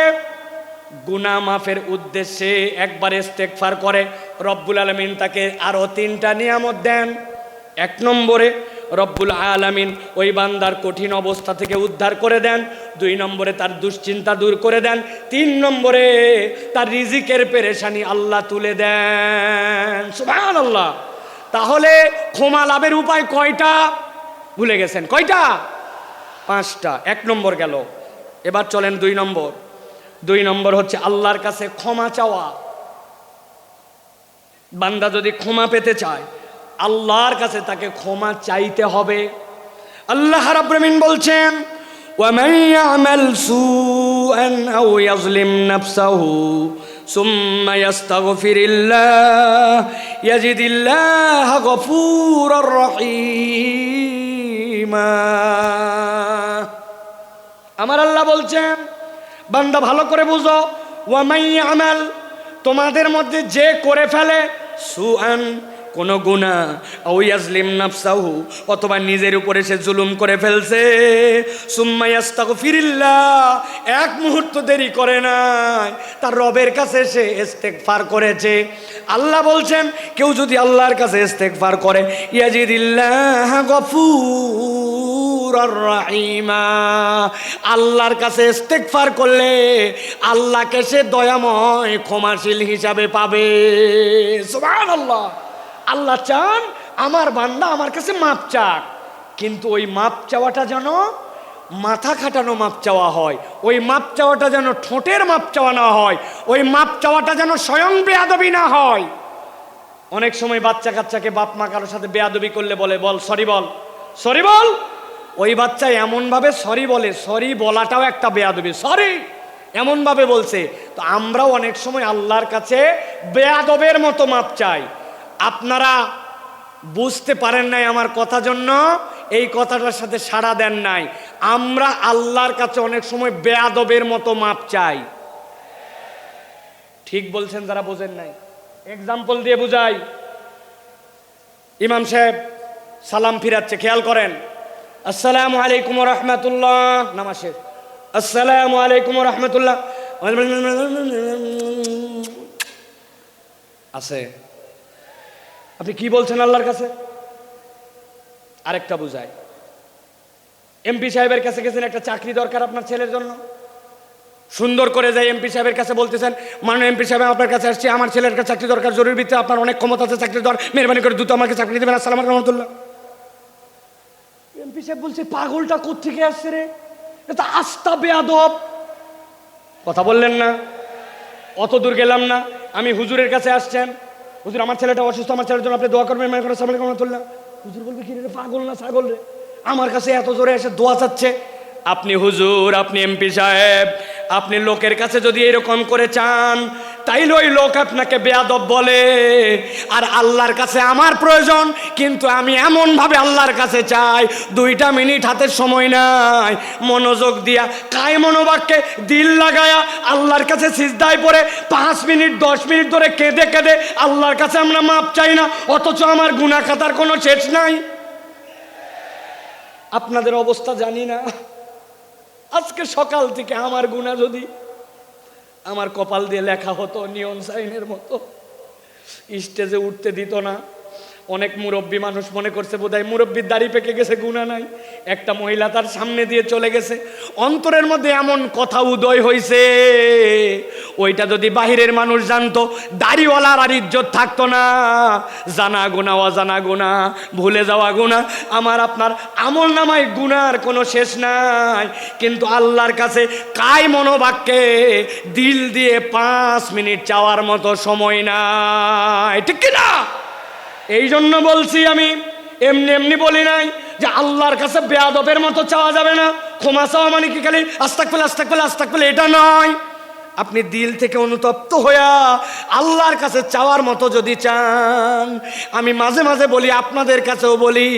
গুনাহ মাফের উদ্দেশ্যে একবার ইস্তেগফার করে, রব্বুল আলামিন তাকে আরো 3টা নিয়ামত দেন। 1 নম্বরে রব্বুল আলামিন ওই বান্দার কঠিন অবস্থা থেকে উদ্ধার করে দেন। 2 নম্বরে তার দুশ্চিন্তা দূর করে দেন। 3 নম্বরে তার রিজিকের পেরেশানি আল্লাহ তুলে দেন। সুবহানাল্লাহ। তাহলে ক্ষমা লাভের উপায় কয়টা? ভুলে গেছেন? কয়টা? 5টা। 1 নম্বর গেল, এবার চলেন 2 নম্বর। 2 নম্বর হচ্ছে আল্লাহর কাছে ক্ষমা চাওয়া। বান্দা যদি ক্ষমা পেতে চায়, আল্লাহর কাছে তাকে ক্ষমা চাইতে হবে। আল্লাহ রাব্বুল আমিন বলছেন, ওয়ামান ইয়ামাল সুআন আও ইয়াজলিম নাফসাহু সুম্মা ইস্তাগফিরিল্লাহ ইয়াজিদিল্লাহ গফুরুর রহিমা। আমার আল্লাহ বলছেন, বান্দা ভালো করে বুঝো, ওয়ামান ইয়ামাল, তোমাদের মধ্যে যে করে ফেলে, সুআন কোন গুনাহ, আও ইয়াজলিম নাফসাহু, অথবা নিজের উপরে সে জুলুম করে ফেলছে, সুম্মা ইস্তাগফিরিল্লাহ, 1 মুহূর্ত দেরি করে নাই, তার রবের কাছে সে ইস্তেগফার করেছে। আল্লাহ বলছেন, কেউ যদি আল্লাহর কাছে ইস্তেগফার করে, ইয়াজিদিল্লাহ গফুরুর রহিমা, আল্লাহর কাছে ইস্তেগফার করলে আল্লাহকে সে দয়াময় ক্ষমাশীল হিসাবে পাবে। সুবহানাল্লাহ। আল্লাহ চান আমার বান্দা আমার কাছে মাপ চাক, কিন্তু ওই মাপ চাওয়াটা যেন মাথা খাটানো মাপ চাওয়া হয়, ওই মাপ চাওয়াটা যেন ঠোঁটের মাপ চাওয়া না হয়, ওই মাপ চাওয়াটা যেন স্বয়ং বেয়াদবি না হয়। অনেক সময় বাচ্চা কাচ্চাকে বাপ মা কারোর সাথে বেয়াদবি করলে বলে, বল সরি, বল সরি, বল। ওই বাচ্চা এমনভাবে সরি বলে, সরি বলাটাও একটা বেয়াদবি, সরি এমনভাবে বলছে। তো আমরাও অনেক সময় আল্লাহর কাছে বেয়াদবের মতো মাপ চাই। আপনারা বুঝতে পারেন নাই আমার কথা, জন্য এই কথাটার সাথে সাড়া দেন নাই। আমরা আল্লাহর কাছে অনেক সময় বেয়াদবের মতো মাপ চাই। ঠিক বলছেন যারা বোঝেন নাই। এক্সাম্পল দিয়ে বুঝাই। ইমাম সাহেব সালাম ফিরাচ্ছে, খেয়াল করেন। আসসালামু আলাইকুম ওয়া রাহমাতুল্লাহ, নামাজ শেষ। আসসালামু আলাইকুম ওয়া রাহমাতুল্লাহ আছে। আপনি কি বলছেন আল্লাহর কাছে? আরেকটা বুঝাই। এমপি সাহেবের কাছে গেছেন, একটা চাকরি দরকার আপনার ছেলের জন্য। সুন্দর করে যাই এমপি সাহেবের কাছে বলতেছেন, মাননীয় এমপি সাহেব আপনার কাছে আসছি, আমার ছেলের কাছে চাকরি দরকার, জরুরি ভিত্তিতে, আপনার অনেক ক্ষমতা আছে, চাকরি দরকার, মেহরবানি করে দ্রুত আমাকে চাকরি দেবেন, আসসালামু আলাইকুম রহমতুল্লাহ। এমপি সাহেব বলছে, পাগলটা কোত্থেকে আসছে রে, এটা আস্তা বেয়াদব। কথা বললেন না? অত দূর গেলাম না, আমি হুজুরের কাছে আসছেন, হুজুর আমার ছেলেটা অসুস্থ, আমার ছেলের জন্য আপনি দোয়া করবেন, মেহরবানি করে আসসালামু আলাইকুম রহমতুল্লাহ। হুজুর বলবে, কি রে, পাগল না ছাগল রে, আমার কাছে এত জোরে এসে দোয়া চাচ্ছে। আপনি হুজুর, আপনি এমপি সাহেব, আপনি লোকের কাছে যদি এরকম করে চান, তাইলে ওই লোক আপনাকে বেয়াদব বলে। আর আল্লাহর কাছে আমার প্রয়োজন, কিন্তু আমি এমন ভাবে আল্লাহর কাছে চাই, 2 মিনিট হাতের সময় নাই, মনোযোগ দিয়া কায় মনোবাক্যে দিল লাগায়া আল্লাহর কাছে সিজদায় পড়ে 5 মিনিট 10 মিনিট ধরে কেঁদে কেঁদে আল্লাহর কাছে আমরা মাপ চাই না, অথচ আমার গুনাহ খাতার কোনো শেষ নাই। আপনাদের অবস্থা জানি না। আজকে সকাল থেকে আমার গুনাহ যদি আমার কপাল দিয়ে লেখা হতো নিয়ন সাইনের মতো, স্টেজে উঠতে দিত না। অনেক মুরব্বী মানুষ মনে করছে বোধহয় মুরব্বীর দাড়ি পেকে গেছে, গুনাহ নাই। একটা মহিলা তার সামনে দিয়ে চলে গেছে, অন্তরের মধ্যে এমন কথা উদয় হয়েছে, ওইটা যদি বাহিরের মানুষ জানতো, দাড়িওয়ালার আর ইজ্জত থাকতো না। জানা গুনাহ, অজানা গুনাহ, ভুলে যাওয়া গুনাহ, আমার আপনার আমল নামায় গুনার কোনো শেষ নাই। কিন্তু আল্লাহর কাছে কায় মনোবাক্যে দিল দিয়ে 5 মিনিট চাওয়ার মতো সময় নাই, ঠিক কিনা? এই জন্য বলছি, আমি এমনি এমনি বলি নাই যে আল্লাহর কাছে বেয়াদবের মতো চাওয়া যাবে না। ক্ষমা চাওয়া মানে কি খালি আস্তাগফিরুল্লাহ আস্তাগফিরুল্লাহ আস্তাগফিরুল্লাহ, এটা নয়। আপনি দিল থেকে অনুতপ্ত হইয়া আল্লাহর কাছে চাওয়ার মতো যদি চান, আমি মাঝে মাঝে বলি, আপনাদের কাছেও বলি,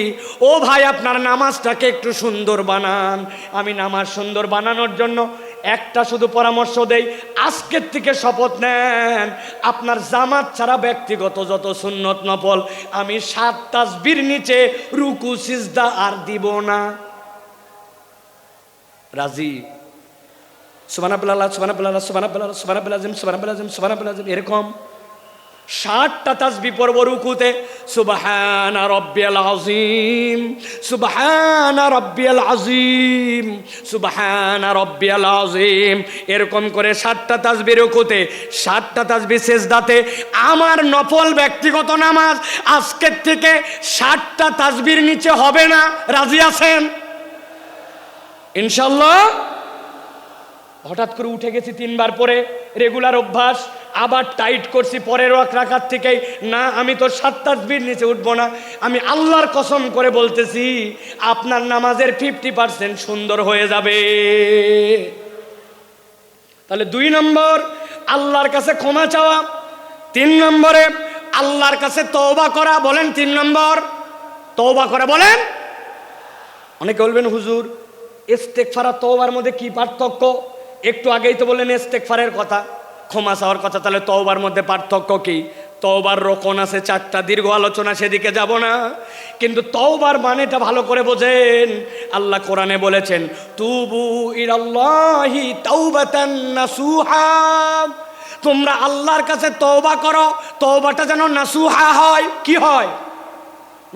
ও ভাই আপনার নামাজটাকে একটু সুন্দর বানান। আমি নামাজ সুন্দর বানানোর জন্য একটা শুধু পরামর্শ দেই, আজকের থেকে শপথ নেন, আপনার জামাত ছাড়া ব্যক্তিগত যত সুন্নত নফল আমি 7 তাসবির নিচে রুকু সিজদা আর দিব না। রাজি? সুবহানাল্লাহ সুবহানাল্লাহ সুবহানাল্লাহ সুবহানাল্লাহ সুবহানাল্লাহ সুবহানাল্লাহ, এরকম 60টা তাসবিহ পড়ব রুকুতে। সুবহানা রাব্বিয়াল আযীম, সুবহানা রাব্বিয়াল আযীম, সুবহানা রাব্বিয়াল আযীম, এরকম করে 60টা তাসবিহ রুকুতে, 60টা তাসবিহ সিজদাতে। আমার নফল ব্যক্তিগত নামাজ আজকের থেকে 60টা তাসবির নিচে হবে না। রাজি আছেন ইনশাআল্লাহ? হঠাৎ করে উঠে গেছি 3 বার পরে, রেগুলার অভ্যাস, আবার টাইট করছি পরের রাকাত থেকেই, না আমি তো 7 তাসবির নিচে উঠবো না। আমি আল্লাহর কসম করে বলতেছি, আপনার নামাজের 50% সুন্দর হয়ে যাবে। তাহলে 2 নম্বর আল্লাহর কাছে ক্ষমা চাওয়া, 3 নম্বরে আল্লাহর কাছে তওবা করা। বলেন 3 নম্বর তওবা করা, বলেন। অনেকে বলবেন, হুজুর ইস্তেগফার আর তওবার মধ্যে কি পার্থক্য? একটু আগেই তো বললেন ইস্তেগফারের কথা, ক্ষমা চাওয়ার কথা, তাহলে তওবার মধ্যে পার্থক্য কি? তওবার রকম আছে 4টা, দীর্ঘ আলোচনা, সেদিকে যাব না। কিন্তু তওবার মানেটা ভালো করে বোঝেন। আল্লাহ কোরআনে বলেছেন, তুবু ইলাল্লাহি তাওবাতান নাসুহা, তোমরা আল্লাহর কাছে তওবা করো, তওবাটা যেন নাসুহা হয়। কি হয়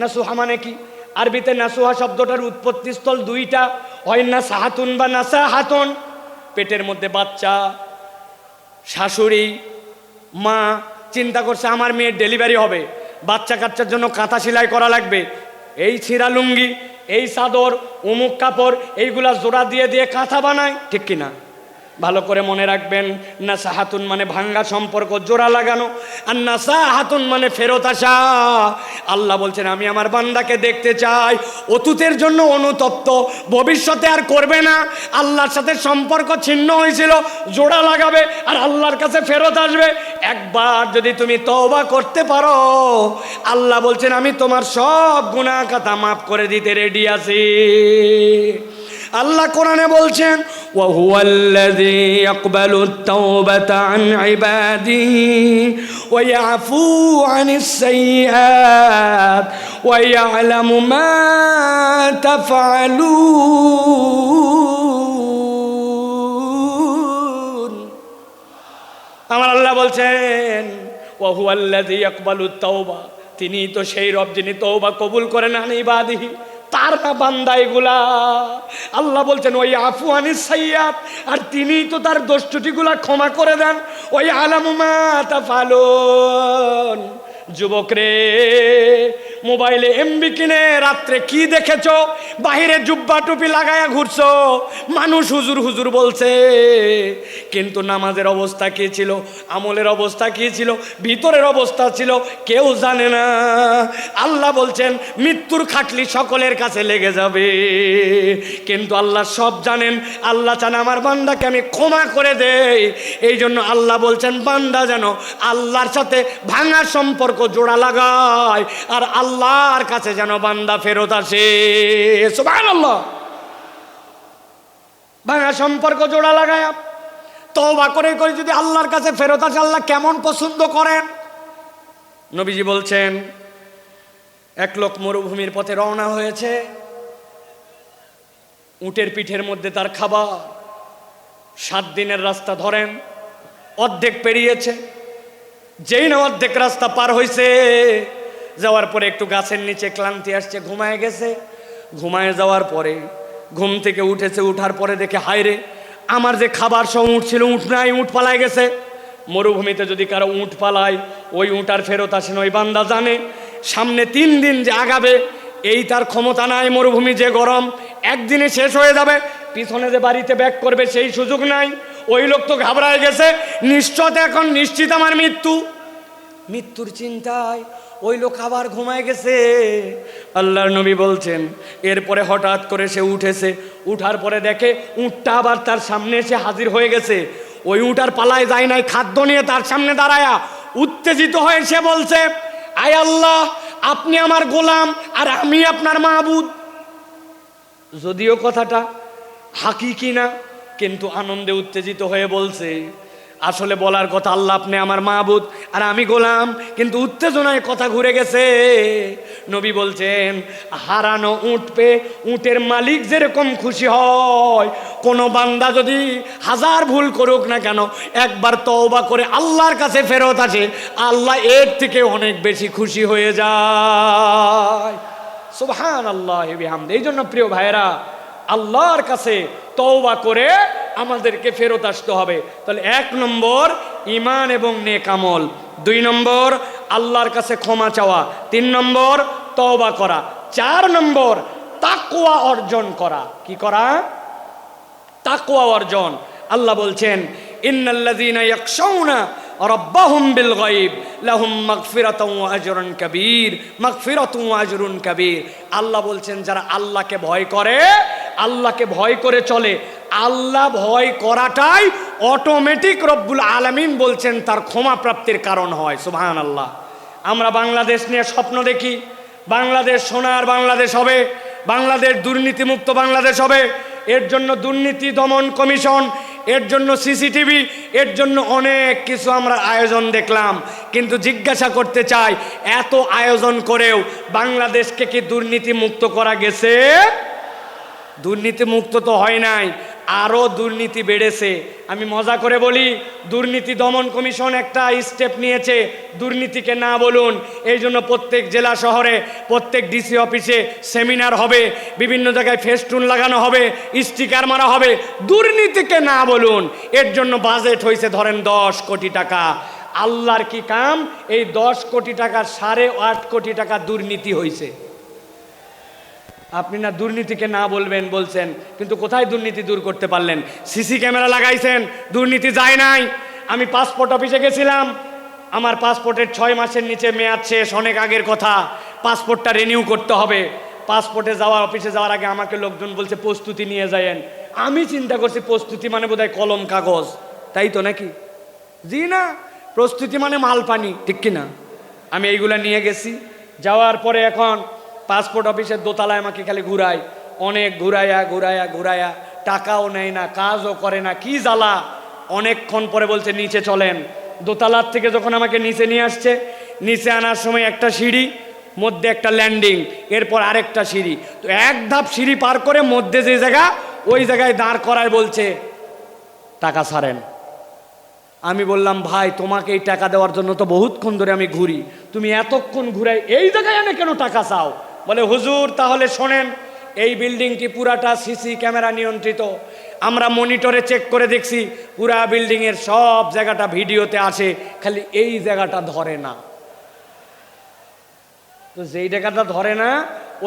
নাসুহা মানে কি? আরবিতে নাসুহা শব্দটার উৎপত্তিস্থল 2টা, হয় নাসাহাতুন বা নাসাহাতুন। পেটের মধ্যে বাচ্চা, শাশুড়ি মা চিন্তা করছে আমার মেয়ের ডেলিভারি হবে, বাচ্চা কাচ্চার জন্য কাঁথা সেলাই করা লাগবে, এই ছিঁড়া লুঙ্গি, এই চাদর, অমুক কাপড়, এইগুলা জোড়া দিয়ে দিয়ে কাঁথা বানায়, ঠিক কিনা? ভালো করে মনে রাখবেন, নাসাহাতুন মানে ভাঙ্গা সম্পর্ক জোড়া লাগানো, আর নাসাহাতুন মানে ফেরত আসা। আল্লাহ বলছেন আমি আমার বান্দাকে দেখতে চাই অতীতের জন্য অনুতপ্ত, ভবিষ্যতে আর করবে না। আল্লাহর সাথে সম্পর্ক ছিন্ন হয়েছিল, জোড়া লাগাবে আর আল্লাহর কাছে ফেরত আসবে। একবার যদি তুমি তওবা করতে পারো, আল্লাহ বলছেন আমি তোমার সব গুনাহ খাতা মাফ করে দিতে রেডি আছি। আল্লাহ কোরআনে বলছেন ওয়া হুয়াল্লাযী ইয়াকবালুত তাওবাতা আন ইবাদিহি ওয়া ইয়াফু আনিস সাইয়্যাত ওয়া ইয়ালামু মা তাফআলুন। আমার আল্লাহ বলছেন ওয়া হুয়াল্লাযী ইয়াকবালুত তাওবা, তিনি তো সেই রব যিনি তওবা কবুল করেন আন ইবাদিহি, তার না বান্দা এগুলা। আল্লাহ বলছেন ওই আফু আনিস সাইয়্যাত, আর তিনি তো তার দোষ ত্রুটিগুলা ক্ষমা করে দেন। ওই আলামু মা তাফালুন। যুবক রে, মোবাইলে এমবি কিনে রাত্রে কি দেখেছো? বাহিরে জুব্বা টুপি লাগায়া ঘুরছো, মানুষ হুজুর হুজুর বলছে, কিন্তু নামাজের অবস্থা কি ছিল, আমলের অবস্থা কি ছিল, ভিতরের অবস্থা ছিল কেউ জানে না। আল্লাহ বলছেন মৃত্যুর খাটলি সকলের কাছে লেগে যাবে, কিন্তু আল্লাহ সব জানেন। আল্লাহ চান আমার বান্দাকে আমি ক্ষমা করে দেই। এই জন্য আল্লাহ বলছেন বান্দা যেন আল্লাহর সাথে ভাঙা সম্পর্ক জোড়া লাগায়, আর আল্লাহর কাছে যেন বান্দা ফেরত আসে। সুবহানাল্লাহ। ভাঙা সম্পর্ক জোড়া লাগায় তওবা করে করে যদি আল্লাহর কাছে ফেরত আসে, আল্লাহ কেমন পছন্দ করেন। নবীজি বলছেন এক লোক মরুভূমির পথে রওনা হয়েছে, উটের পিঠের মধ্যে তার খাবার। 7 দিনের রাস্তা ধরেন, অর্ধেক পেরিয়েছে। যেই না অর্ধেক রাস্তা পার হয়েছে, যাওয়ার পরে একটু গাছের নিচে ক্লান্তি আসছে, ঘুমায় গেছে। ঘুমায় যাওয়ার পরে ঘুম থেকে উঠেছে, উঠার পরে দেখে হায়রে আমার যে খাবার সব উঠ ছিল, উঠ নাই, উঠ পালায় গেছে। মরুভূমিতে যদি কারো উঠ পালায়, ওই উঠ আর ফেরত আসে না। ওই বান্দা জানে সামনে 3 দিন যে আগাবে এই তার ক্ষমতা নাই। মরুভূমি যে গরম, একদিনে শেষ হয়ে যাবে। পিছনে যে বাড়িতে ব্যাক করবে সেই সুযোগ নাই। ওই লোক তো ঘাবড়ায় গেছে, নিশ্চয় এখন নিশ্চিত আমার মৃত্যু। মৃত্যুর চিন্তায় ওই লোক আবার ঘুমায় গেছে। আল্লাহর নবী বলছেন এরপরে হঠাৎ করে সে উঠেছে, উঠার পরে দেখে উটটা আবার তার সামনে এসে হাজির হয়ে গেছে। ওই উট আর পালায় যায় নাই, খাদ্য নিয়ে তার সামনে দাঁড়ায়া উত্তেজিত হয়ে সে বলছে আয় আল্লাহ, আপনি আমার গোলাম আর আমি আপনার মাবুদ। যদিও কথাটা হাকিকি না, কিন্তু আনন্দে উত্তেজিত হয়ে বলছে। আসলে বলার কথা আল্লাহ আপনি আমার মাবুদ আর আমি গোলাম, কিন্তু উত্তেজনায় কথা ঘুরে গেছে। নবী বলছেন হারানো উট পেয়ে উটের মালিক যেরকম খুশি হয়, কোনো বান্দা যদি 1000 ভুল করুক না কেন, একবার তওবা করে আল্লাহর কাছে ফেরত আসে, আল্লাহ এর থেকে অনেক বেশি খুশি হয়ে যায়। সুবহানাল্লাহ বিহামদি। এই জন্য প্রিয় ভাইরা, আল্লাহর কাছে তওবা করে আমাদেরকে ফেরত আসতে হবে। তাহলে 1 নম্বর ঈমান এবং নেক আমল, 2 নম্বর আল্লাহর কাছে ক্ষমা চাওয়া, 3 নম্বর তওবা করা, 4 নম্বর তাকওয়া অর্জন করা। কি করা? তাকওয়া অর্জন। আল্লাহ বলছেন ইন্নাল্লাযীনা ইয়াখশাউনা রাব্বাহুম বিল গায়ব লাহুম মাগফিরাতুন ওয়া আজরুন কাবীর, মাগফিরাতুন ওয়া আজরুন কাবীর। আল্লাহ বলছেন যারা আল্লাহকে ভয় করে, আল্লাহকে ভয় করে চলে, আল্লাহ ভয় করাটাই অটোমেটিক রব্বুল আলামিন বলছেন তার ক্ষমা প্রাপ্তির কারণ হয়। সুবহানাল্লাহ। আমরা বাংলাদেশ নিয়ে স্বপ্ন দেখি, বাংলাদেশ সোনার বাংলাদেশ হবে, বাংলাদেশ দুর্নীতিমুক্ত বাংলাদেশ হবে। এর জন্য দুর্নীতি দমন কমিশন, এর জন্য সিসিটিভি, এর জন্য অনেক কিছু আমরা আয়োজন দেখলাম। কিন্তু জিজ্ঞাসা করতে চাই, এত আয়োজন করেও বাংলাদেশকে কি দুর্নীতি মুক্ত করা গেছে? দুর্নীতি মুক্ত তো হয় নাই, আরও দুর্নীতি বেড়েছে। আমি মজা করে বলি, দুর্নীতি দমন কমিশন একটা স্টেপ নিয়েছে, দুর্নীতিকে না বলুন। এই জন্য প্রত্যেক জেলা শহরে, প্রত্যেক ডিসি অফিসে সেমিনার হবে, বিভিন্ন জায়গায় ফেস্টুন লাগানো হবে, স্টিকার মারা হবে, দুর্নীতিকে না বলুন। এর জন্য বাজেট হয়েছে ধরেন 10 কোটি টাকা। আল্লাহর কি কাম, এই 10 কোটি টাকার 8.5 কোটি টাকা দুর্নীতি হয়েছে। আপনি না দুর্নীতিকে না বলবেন বলছেন, কিন্তু কোথায় দুর্নীতি দূর করতে পারলেন? সিসি ক্যামেরা লাগাইছেন, দুর্নীতি যায় নাই। আমি পাসপোর্ট অফিসে গেছিলাম, আমার পাসপোর্টের 6 মাসের নিচে মেয়াদ শেষ, অনেক আগের কথা। পাসপোর্টটা রিনিউ করতে হবে। পাসপোর্টে যাওয়া, অফিসে যাওয়ার আগে আমাকে লোকজন বলছে প্রস্তুতি নিয়ে যায়েন। আমি চিন্তা করছি প্রস্তুতি মানে বোধহয় কলম কাগজ, তাই তো নাকি? জি না, প্রস্তুতি মানে মাল পানি, ঠিক কিনা? আমি এইগুলা নিয়ে গেছি। যাওয়ার পরে এখন পাসপোর্ট অফিসের দোতলায় আমাকে খালি ঘুরায়, অনেক ঘুরাইয়া ঘুরাইয়া ঘুরাইয়া, টাকাও নেয় না, কাজও করে না, কি জ্বালা। অনেকক্ষণ পরে বলছে নিচে চলেন। দোতলার থেকে যখন আমাকে নিচে নিয়ে আসছে, নিচে আনার সময় একটা সিঁড়ি, মধ্যে একটা ল্যান্ডিং, এরপর আরেকটা সিঁড়ি। তো এক ধাপ সিঁড়ি পার করে মধ্যে যে জায়গা, ওই জায়গায় দাঁড় করায় বলছে টাকা ছাড়েন। আমি বললাম ভাই, তোমাকে এই টাকা দেওয়ার জন্য তো বহুতক্ষণ ধরে আমি ঘুরি, তুমি এতক্ষণ ঘুরাই এই জায়গায় এনে কেন টাকা চাও? বলে হুজুর তাহলে শোনেন, এই বিল্ডিংটি পুরাটা সিসি ক্যামেরা নিয়ন্ত্রিত। আমরা মনিটরে চেক করে দেখছি, পুরা বিল্ডিংয়ের সব জায়গাটা ভিডিওতে আসে, খালি এই জায়গাটা ধরে না। তো যেই জায়গাটা ধরে না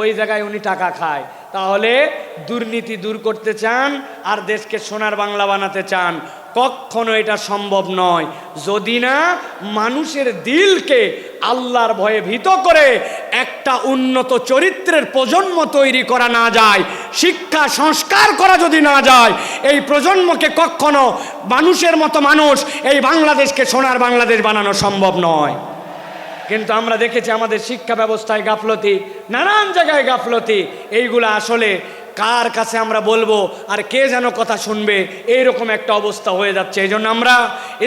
ওই জায়গায় উনি টাকা খায়। তাহলে দুর্নীতি দূর করতে চান আর দেশকে সোনার বাংলা বানাতে চান, কখনো এটা সম্ভব নয় যদি না মানুষের দিলকে আল্লাহর ভয়ে ভীত করে একটা উন্নত চরিত্রের প্রজন্ম তৈরি করা না যায়, শিক্ষা সংস্কার করা যদি না যায়, এই প্রজন্মকে কখনো মানুষের মতো মানুষ এই বাংলাদেশকে সোনার বাংলাদেশ বানানো সম্ভব নয়। কিন্তু আমরা দেখেছি আমাদের শিক্ষা ব্যবস্থায় গাফলতি, নানান জায়গায় গাফলতি। এইগুলা আসলে কার কাছে আমরা বলবো আর কে যেন কথা শুনবে, এইরকম একটা অবস্থা হয়ে যাচ্ছে। এই জন্য আমরা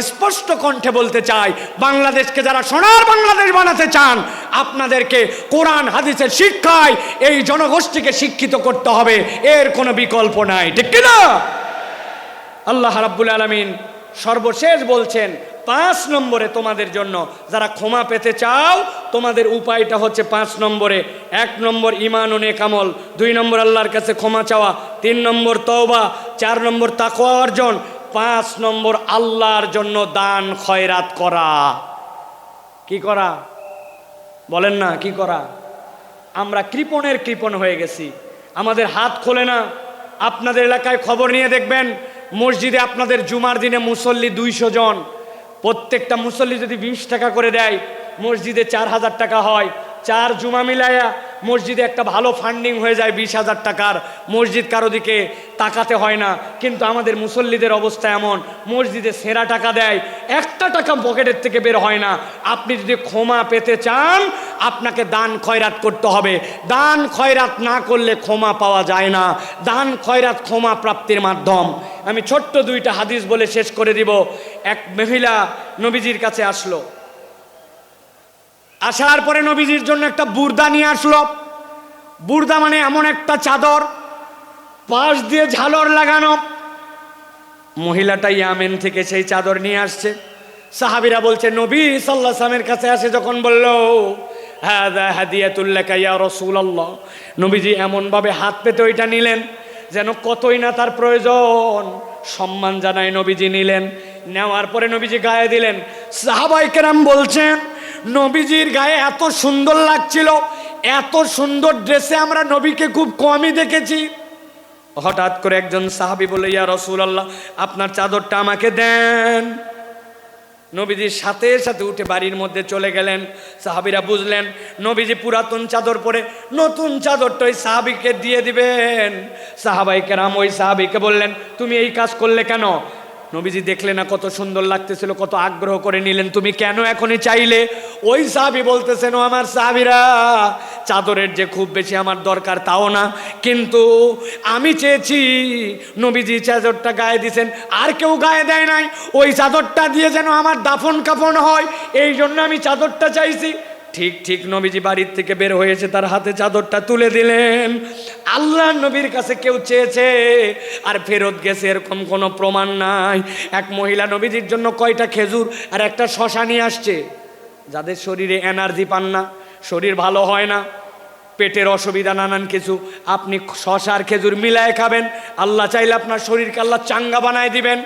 স্পষ্ট কণ্ঠে বলতে চাই, বাংলাদেশকে যারা সোনার বাংলাদেশ বানাতে চান, আপনাদেরকে কোরআন হাদিসের শিক্ষায় এই জনগোষ্ঠীকে শিক্ষিত করতে হবে, এর কোনো বিকল্প নাই, ঠিক কিনা? আল্লাহ রাব্বুল আলামিন সর্বশেষ বলছেন 5 নম্বরে তোমাদের জন্য, যারা ক্ষমা পেতে চাও তোমাদের উপায়টা হচ্ছে 5 নম্বরে। 1 নম্বর ঈমান ও নেক আমল, 2 নম্বর আল্লাহর কাছে ক্ষমা চাওয়া, 3 নম্বর তওবা, 4 নম্বর তাকওয়া অর্জন, 5 নম্বর আল্লাহর জন্য দান খয়রাত করা। কি করা বলেন না, কি করা? আমরা কৃপণের কৃপণ হয়ে গেছি, আমাদের হাত খোলে না। আপনাদের এলাকায় খবর নিয়ে দেখবেন, মসজিদে আপনাদের জুমার দিনে মুসল্লি 200 জন, প্রত্যেকটা মুসল্লি যদি 20 টাকা করে দেয়, মসজিদে 4000 টাকা হয়। 4 জুমা মিলাইয়া মসজিদে একটা ভালো ফান্ডিং হয়ে যায় 20,000 টাকার। মসজিদ কারো দিকে তাকাতে হয় না। কিন্তু আমাদের মুসল্লিদের অবস্থা এমন, মসজিদে সেরা টাকা দেয়, একটা টাকা পকেটের থেকে বের হয় না। আপনি যদি ক্ষমা পেতে চান আপনাকে দান খয়রাত করতে হবে। দান খয়রাত না করলে ক্ষমা পাওয়া যায় না। দান খয়রাত ক্ষমা প্রাপ্তির মাধ্যম। আমি ছোট্ট 2টা হাদিস বলে শেষ করে দিব। এক মহিলা নবীজির কাছে আসলো, আসার পরে নবীজির জন্য একটা বুর্দা নিয়ে আসলো। বুর্দা মানে এমন একটা চাদর, পাশ দিয়ে ঝালর লাগানো। মহিলাটা ইয়ামেন থেকে সেই চাদর নিয়ে আসছে। সাহাবীরা বলছে নবী সাল্লাল্লাহু আলাইহি ওয়াসাল্লামের কাছে আসে যখন বলল হাযা হাদিয়াতুল লাকা ইয়া রাসূলুল্লাহ, নবীজি এমনভাবে হাত পেতে ওইটা নিলেন যেন কতই না তার প্রয়োজন। সম্মান জানায় নবীজি নিলেন। নেওয়ার পরে নবীজি গায়ে দিলেন। সাহাবায়ে কেরাম বলছেন নবীজির গায়ে এত সুন্দর লাগছিল, এত সুন্দর ড্রেসে আমরা নবীকে খুব কমই দেখেছি। হঠাৎ করে একজন সাহাবী বলে ইয়া রাসূলুল্লাহ, আপনার চাদরটা আমাকে দেন। নবীজির সাথে সাথে উঠে বাড়ির মধ্যে চলে গেলেন। সাহাবীরা বুঝলেন নবীজি পুরাতন চাদর পরে নতুন চাদরটা ওই সাহাবীকে দিয়ে দিবেন। সাহাবায়ে কেরাম ওই সাহাবীকে বললেন তুমি এই কাজ করলে কেন? নবীজি দেখলেন না কত সুন্দর লাগতেছিল, কত আগ্রহ করে নিলেন, তুমি কেন এখনই চাইলে? ওই সাহাবী বলতেছেন ও আমার সাহাবীরা, চাদরের যে খুব বেশি আমার দরকার তাও না, কিন্তু আমি চেয়েছি নবীজি চাদরটা গায়ে দিয়েছেন, আর কেউ গায়ে দেয় নাই, ওই চাদরটা দিয়ে যেন আমার দাফন কাফন হয়, এই জন্য আমি চাদরটা চাইছি। ঠিক ঠিক নবীজি বাড়ির থেকে বের হয়েছে, তার হাতে চাদরটা তুলে দিলেন। আল্লাহ নবীর কাছে কেউ চেয়েছে আর ফেরত গেছে এরকম কোনো প্রমাণ নাই। এক মহিলা নবীজির জন্য কয়টা খেজুর আর একটা শশা নিয়ে আসছে। যাদের শরীরে এনার্জি পান না, শরীর ভালো হয় না, পেটের অসুবিধা নানান কিছু, আপনি শশা আর খেজুর মিলায় খাবেন, আল্লাহ চাইলে আপনার শরীরকে আল্লাহ চাঙ্গা বানায় দিবেন।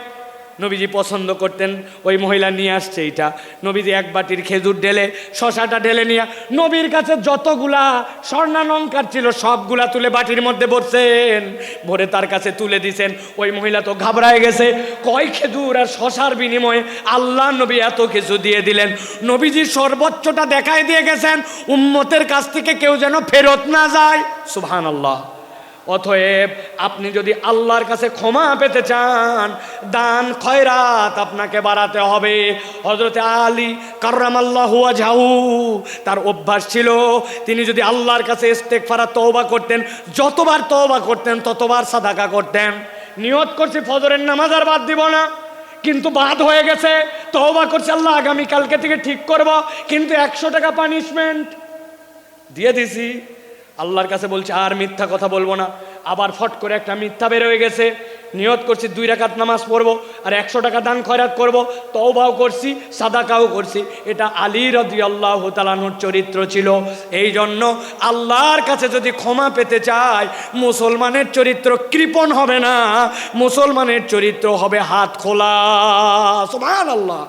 নবীজি পছন্দ করতেন। ওই মহিলা নিয়ে আসছে এটা, নবীজি এক বাটির খেজুর ঢেলে শশাটা ঢেলে নিয়ে নবীর কাছে যতগুলা স্বর্ণালঙ্কার ছিল সবগুলা তুলে বাটির মধ্যে ভরছেন, ভরে তার কাছে তুলে দিছেন। ওই মহিলা তো ঘাবড়ায় গেছে, কয় খেজুর আর শশার বিনিময়ে আল্লাহ নবী এত কিছু দিয়ে দিলেন। নবীজি সর্বোচ্চটা দেখায় দিয়ে গেছেন, উম্মতের কাছ থেকে কেউ যেন ফেরত না যায়। সুবহানাল্লাহ। অতএব আপনি যদি আল্লাহর কাছে ক্ষমা পেতে চান, দান খয়রাত আপনাকে বাড়াতে হবে। হযরত আলী কাররামাল্লাহু ওয়াজহাহু, তার অভ্যাস ছিল তিনি যদি আল্লাহর কাছে ইস্তেগফার তওবা করতেন, যতবার তওবা করতেন ততবার সাদাকা করতেন। নিয়ত করছি ফজরের নামাজ আর বাদ দিব না, কিন্তু বাদ হয়ে গেছে। তওবা করছি আল্লাহ আগামী কালকে থেকে ঠিক করব, কিন্তু 100 টাকা পানিশমেন্ট দিয়ে দিছি। আল্লাহর কাছে বলছে আর মিথ্যা কথা বলবো না, আবার ফট করে একটা মিথ্যা বের হয়ে গেছে। নিয়ত করছি 2 রাকাত নামাজ পড়বো আর 100 টাকা দান খয়রাত করব, তওবাও করছি সাদাকাও করছি। এটা আলী রাদিয়াল্লাহু তাআলা আনহুর চরিত্র ছিল। এই জন্য আল্লাহর কাছে যদি ক্ষমা পেতে চায়, মুসলমানের চরিত্র কৃপণ হবে না, মুসলমানের চরিত্র হবে হাত খোলা। সুবহানাল্লাহ।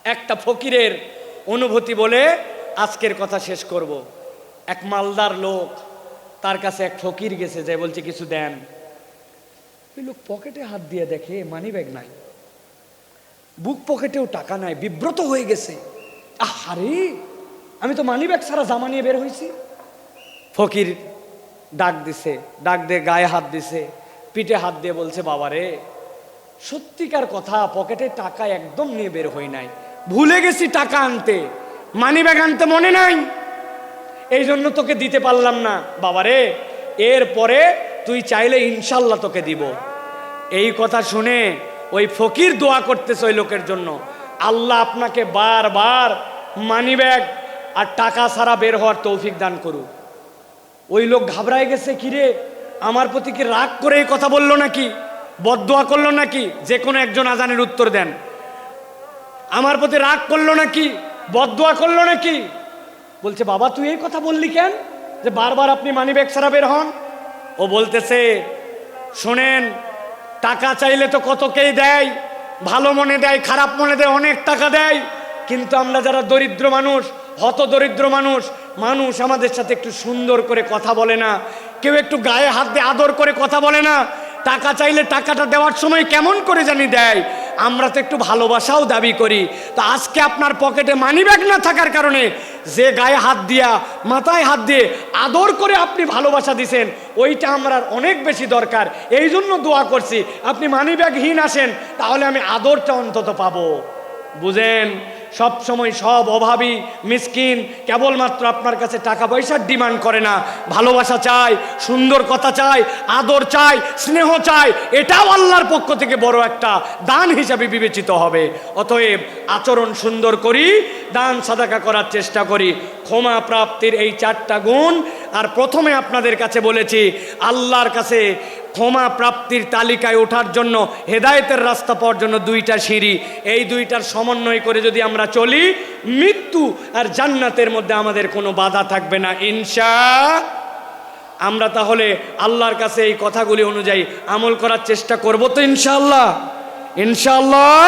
একটা ফকিরের অনুভূতি বলে আজকের কথা শেষ করব। এক মালদার লোক, তার কাছে এক ফকির গেছে, যে বলছে কিছু দেন। ওই লোক পকেটে হাত দিয়ে দেখে মানি ব্যাগ নাই, বুক পকেটেও টাকা নাই, বিব্রত হয়ে গেছে। আরে আমি তো মানি ব্যাগ ছাড়া জামা নিয়ে বের হয়েছি। ফকির ডাক দিছে, ডাক দিয়ে গায়ে হাত দিছে, পিঠে হাত দিয়ে বলছে বাবারে, সত্যিকার কথা, পকেটে টাকা একদম নিয়ে বের হই নাই, ভুলে গেছি টাকা আনতে, মানি ব্যাগ আনতে মনে নাই, এই জন্য তোকে দিতে পারলাম না। বাবারে, এরপরে তুই চাইলে ইনশাল্লাহ তোকে দিব। এই কথা শুনে ওই ফকির দোয়া করতেছে ওই লোকের জন্য, আল্লাহ আপনাকে বারবার মানি ব্যাগ আর টাকা ছাড়া বের হওয়ার তৌফিক দান করুক। ওই লোক ঘাবড়ায় গেছে, কিরে আমার প্রতি কি রাগ করে এই কথা বললো নাকি, বদদোয়া করলো নাকি? যে কোনো একজন আজানের উত্তর দেন। আমার প্রতি রাগ করলো নাকি, বদদোয়া করলো নাকি? বলছে বাবা তুই এই কথা বললি কেন, যে বারবার আপনি মানি ব্যাগ ছাড়া বের হন? ও বলতেছে শোনেন, টাকা চাইলে তো কতকেই দেয়, ভালো মনে দেয়, খারাপ মনে দেয়, অনেক টাকা দেয়, কিন্তু আমরা যারা দরিদ্র মানুষ, হত দরিদ্র মানুষ, মানুষ আমাদের সাথে একটু সুন্দর করে কথা বলে না, কেউ একটু গায়ে হাত দিয়ে আদর করে কথা বলে না। টাকা চাইলে টাকাটা দেওয়ার সময় কেমন করে জানি দেয়। আমরা তো একটু ভালোবাসাও দাবি করি। তো আজকে আপনার পকেটে মানি ব্যাগ না থাকার কারণে যে গায়ে হাত দিয়া, মাথায় হাত দিয়ে আদর করে আপনি ভালোবাসা দিছেন, ওইটা আমরা অনেক বেশি দরকার। এই জন্য দোয়া করছি আপনি মানি ব্যাগহীন আসেন, তাহলে আমি আদরটা অন্তত পাবো। বুঝেন, সব সময় সব অভাবী মিসকিন কেবলমাত্র আপনার কাছে টাকা পয়সার ডিমান্ড করে না, ভালোবাসা চায়, সুন্দর কথা চায়, আদর চায়, স্নেহ চায়। এটাও আল্লাহর পক্ষ থেকে বড় একটা দান হিসাবে বিবেচিত হবে। অতএব আচরণ সুন্দর করি, দান সাদাকা করার চেষ্টা করি। ক্ষমা প্রাপ্তির এই 4টা গুণ। আর প্রথমে আপনাদের কাছে বলেছি, আল্লাহর কাছে ক্ষমা প্রাপ্তির তালিকায় ওঠার জন্য, হেদায়েতের রাস্তা পাওয়ার জন্য 2টা সিঁড়ি। এই 2টার সমন্বয় করে যদি আমরা চলি, মৃত্যু আর জান্নাতের মধ্যে আমাদের কোনো বাধা থাকবে না ইনশাআল্লাহ। আমরা তাহলে আল্লাহর কাছে এই কথাগুলি অনুযায়ী আমল করার চেষ্টা করব তো ইনশাআল্লাহ। ইনশাআল্লাহ।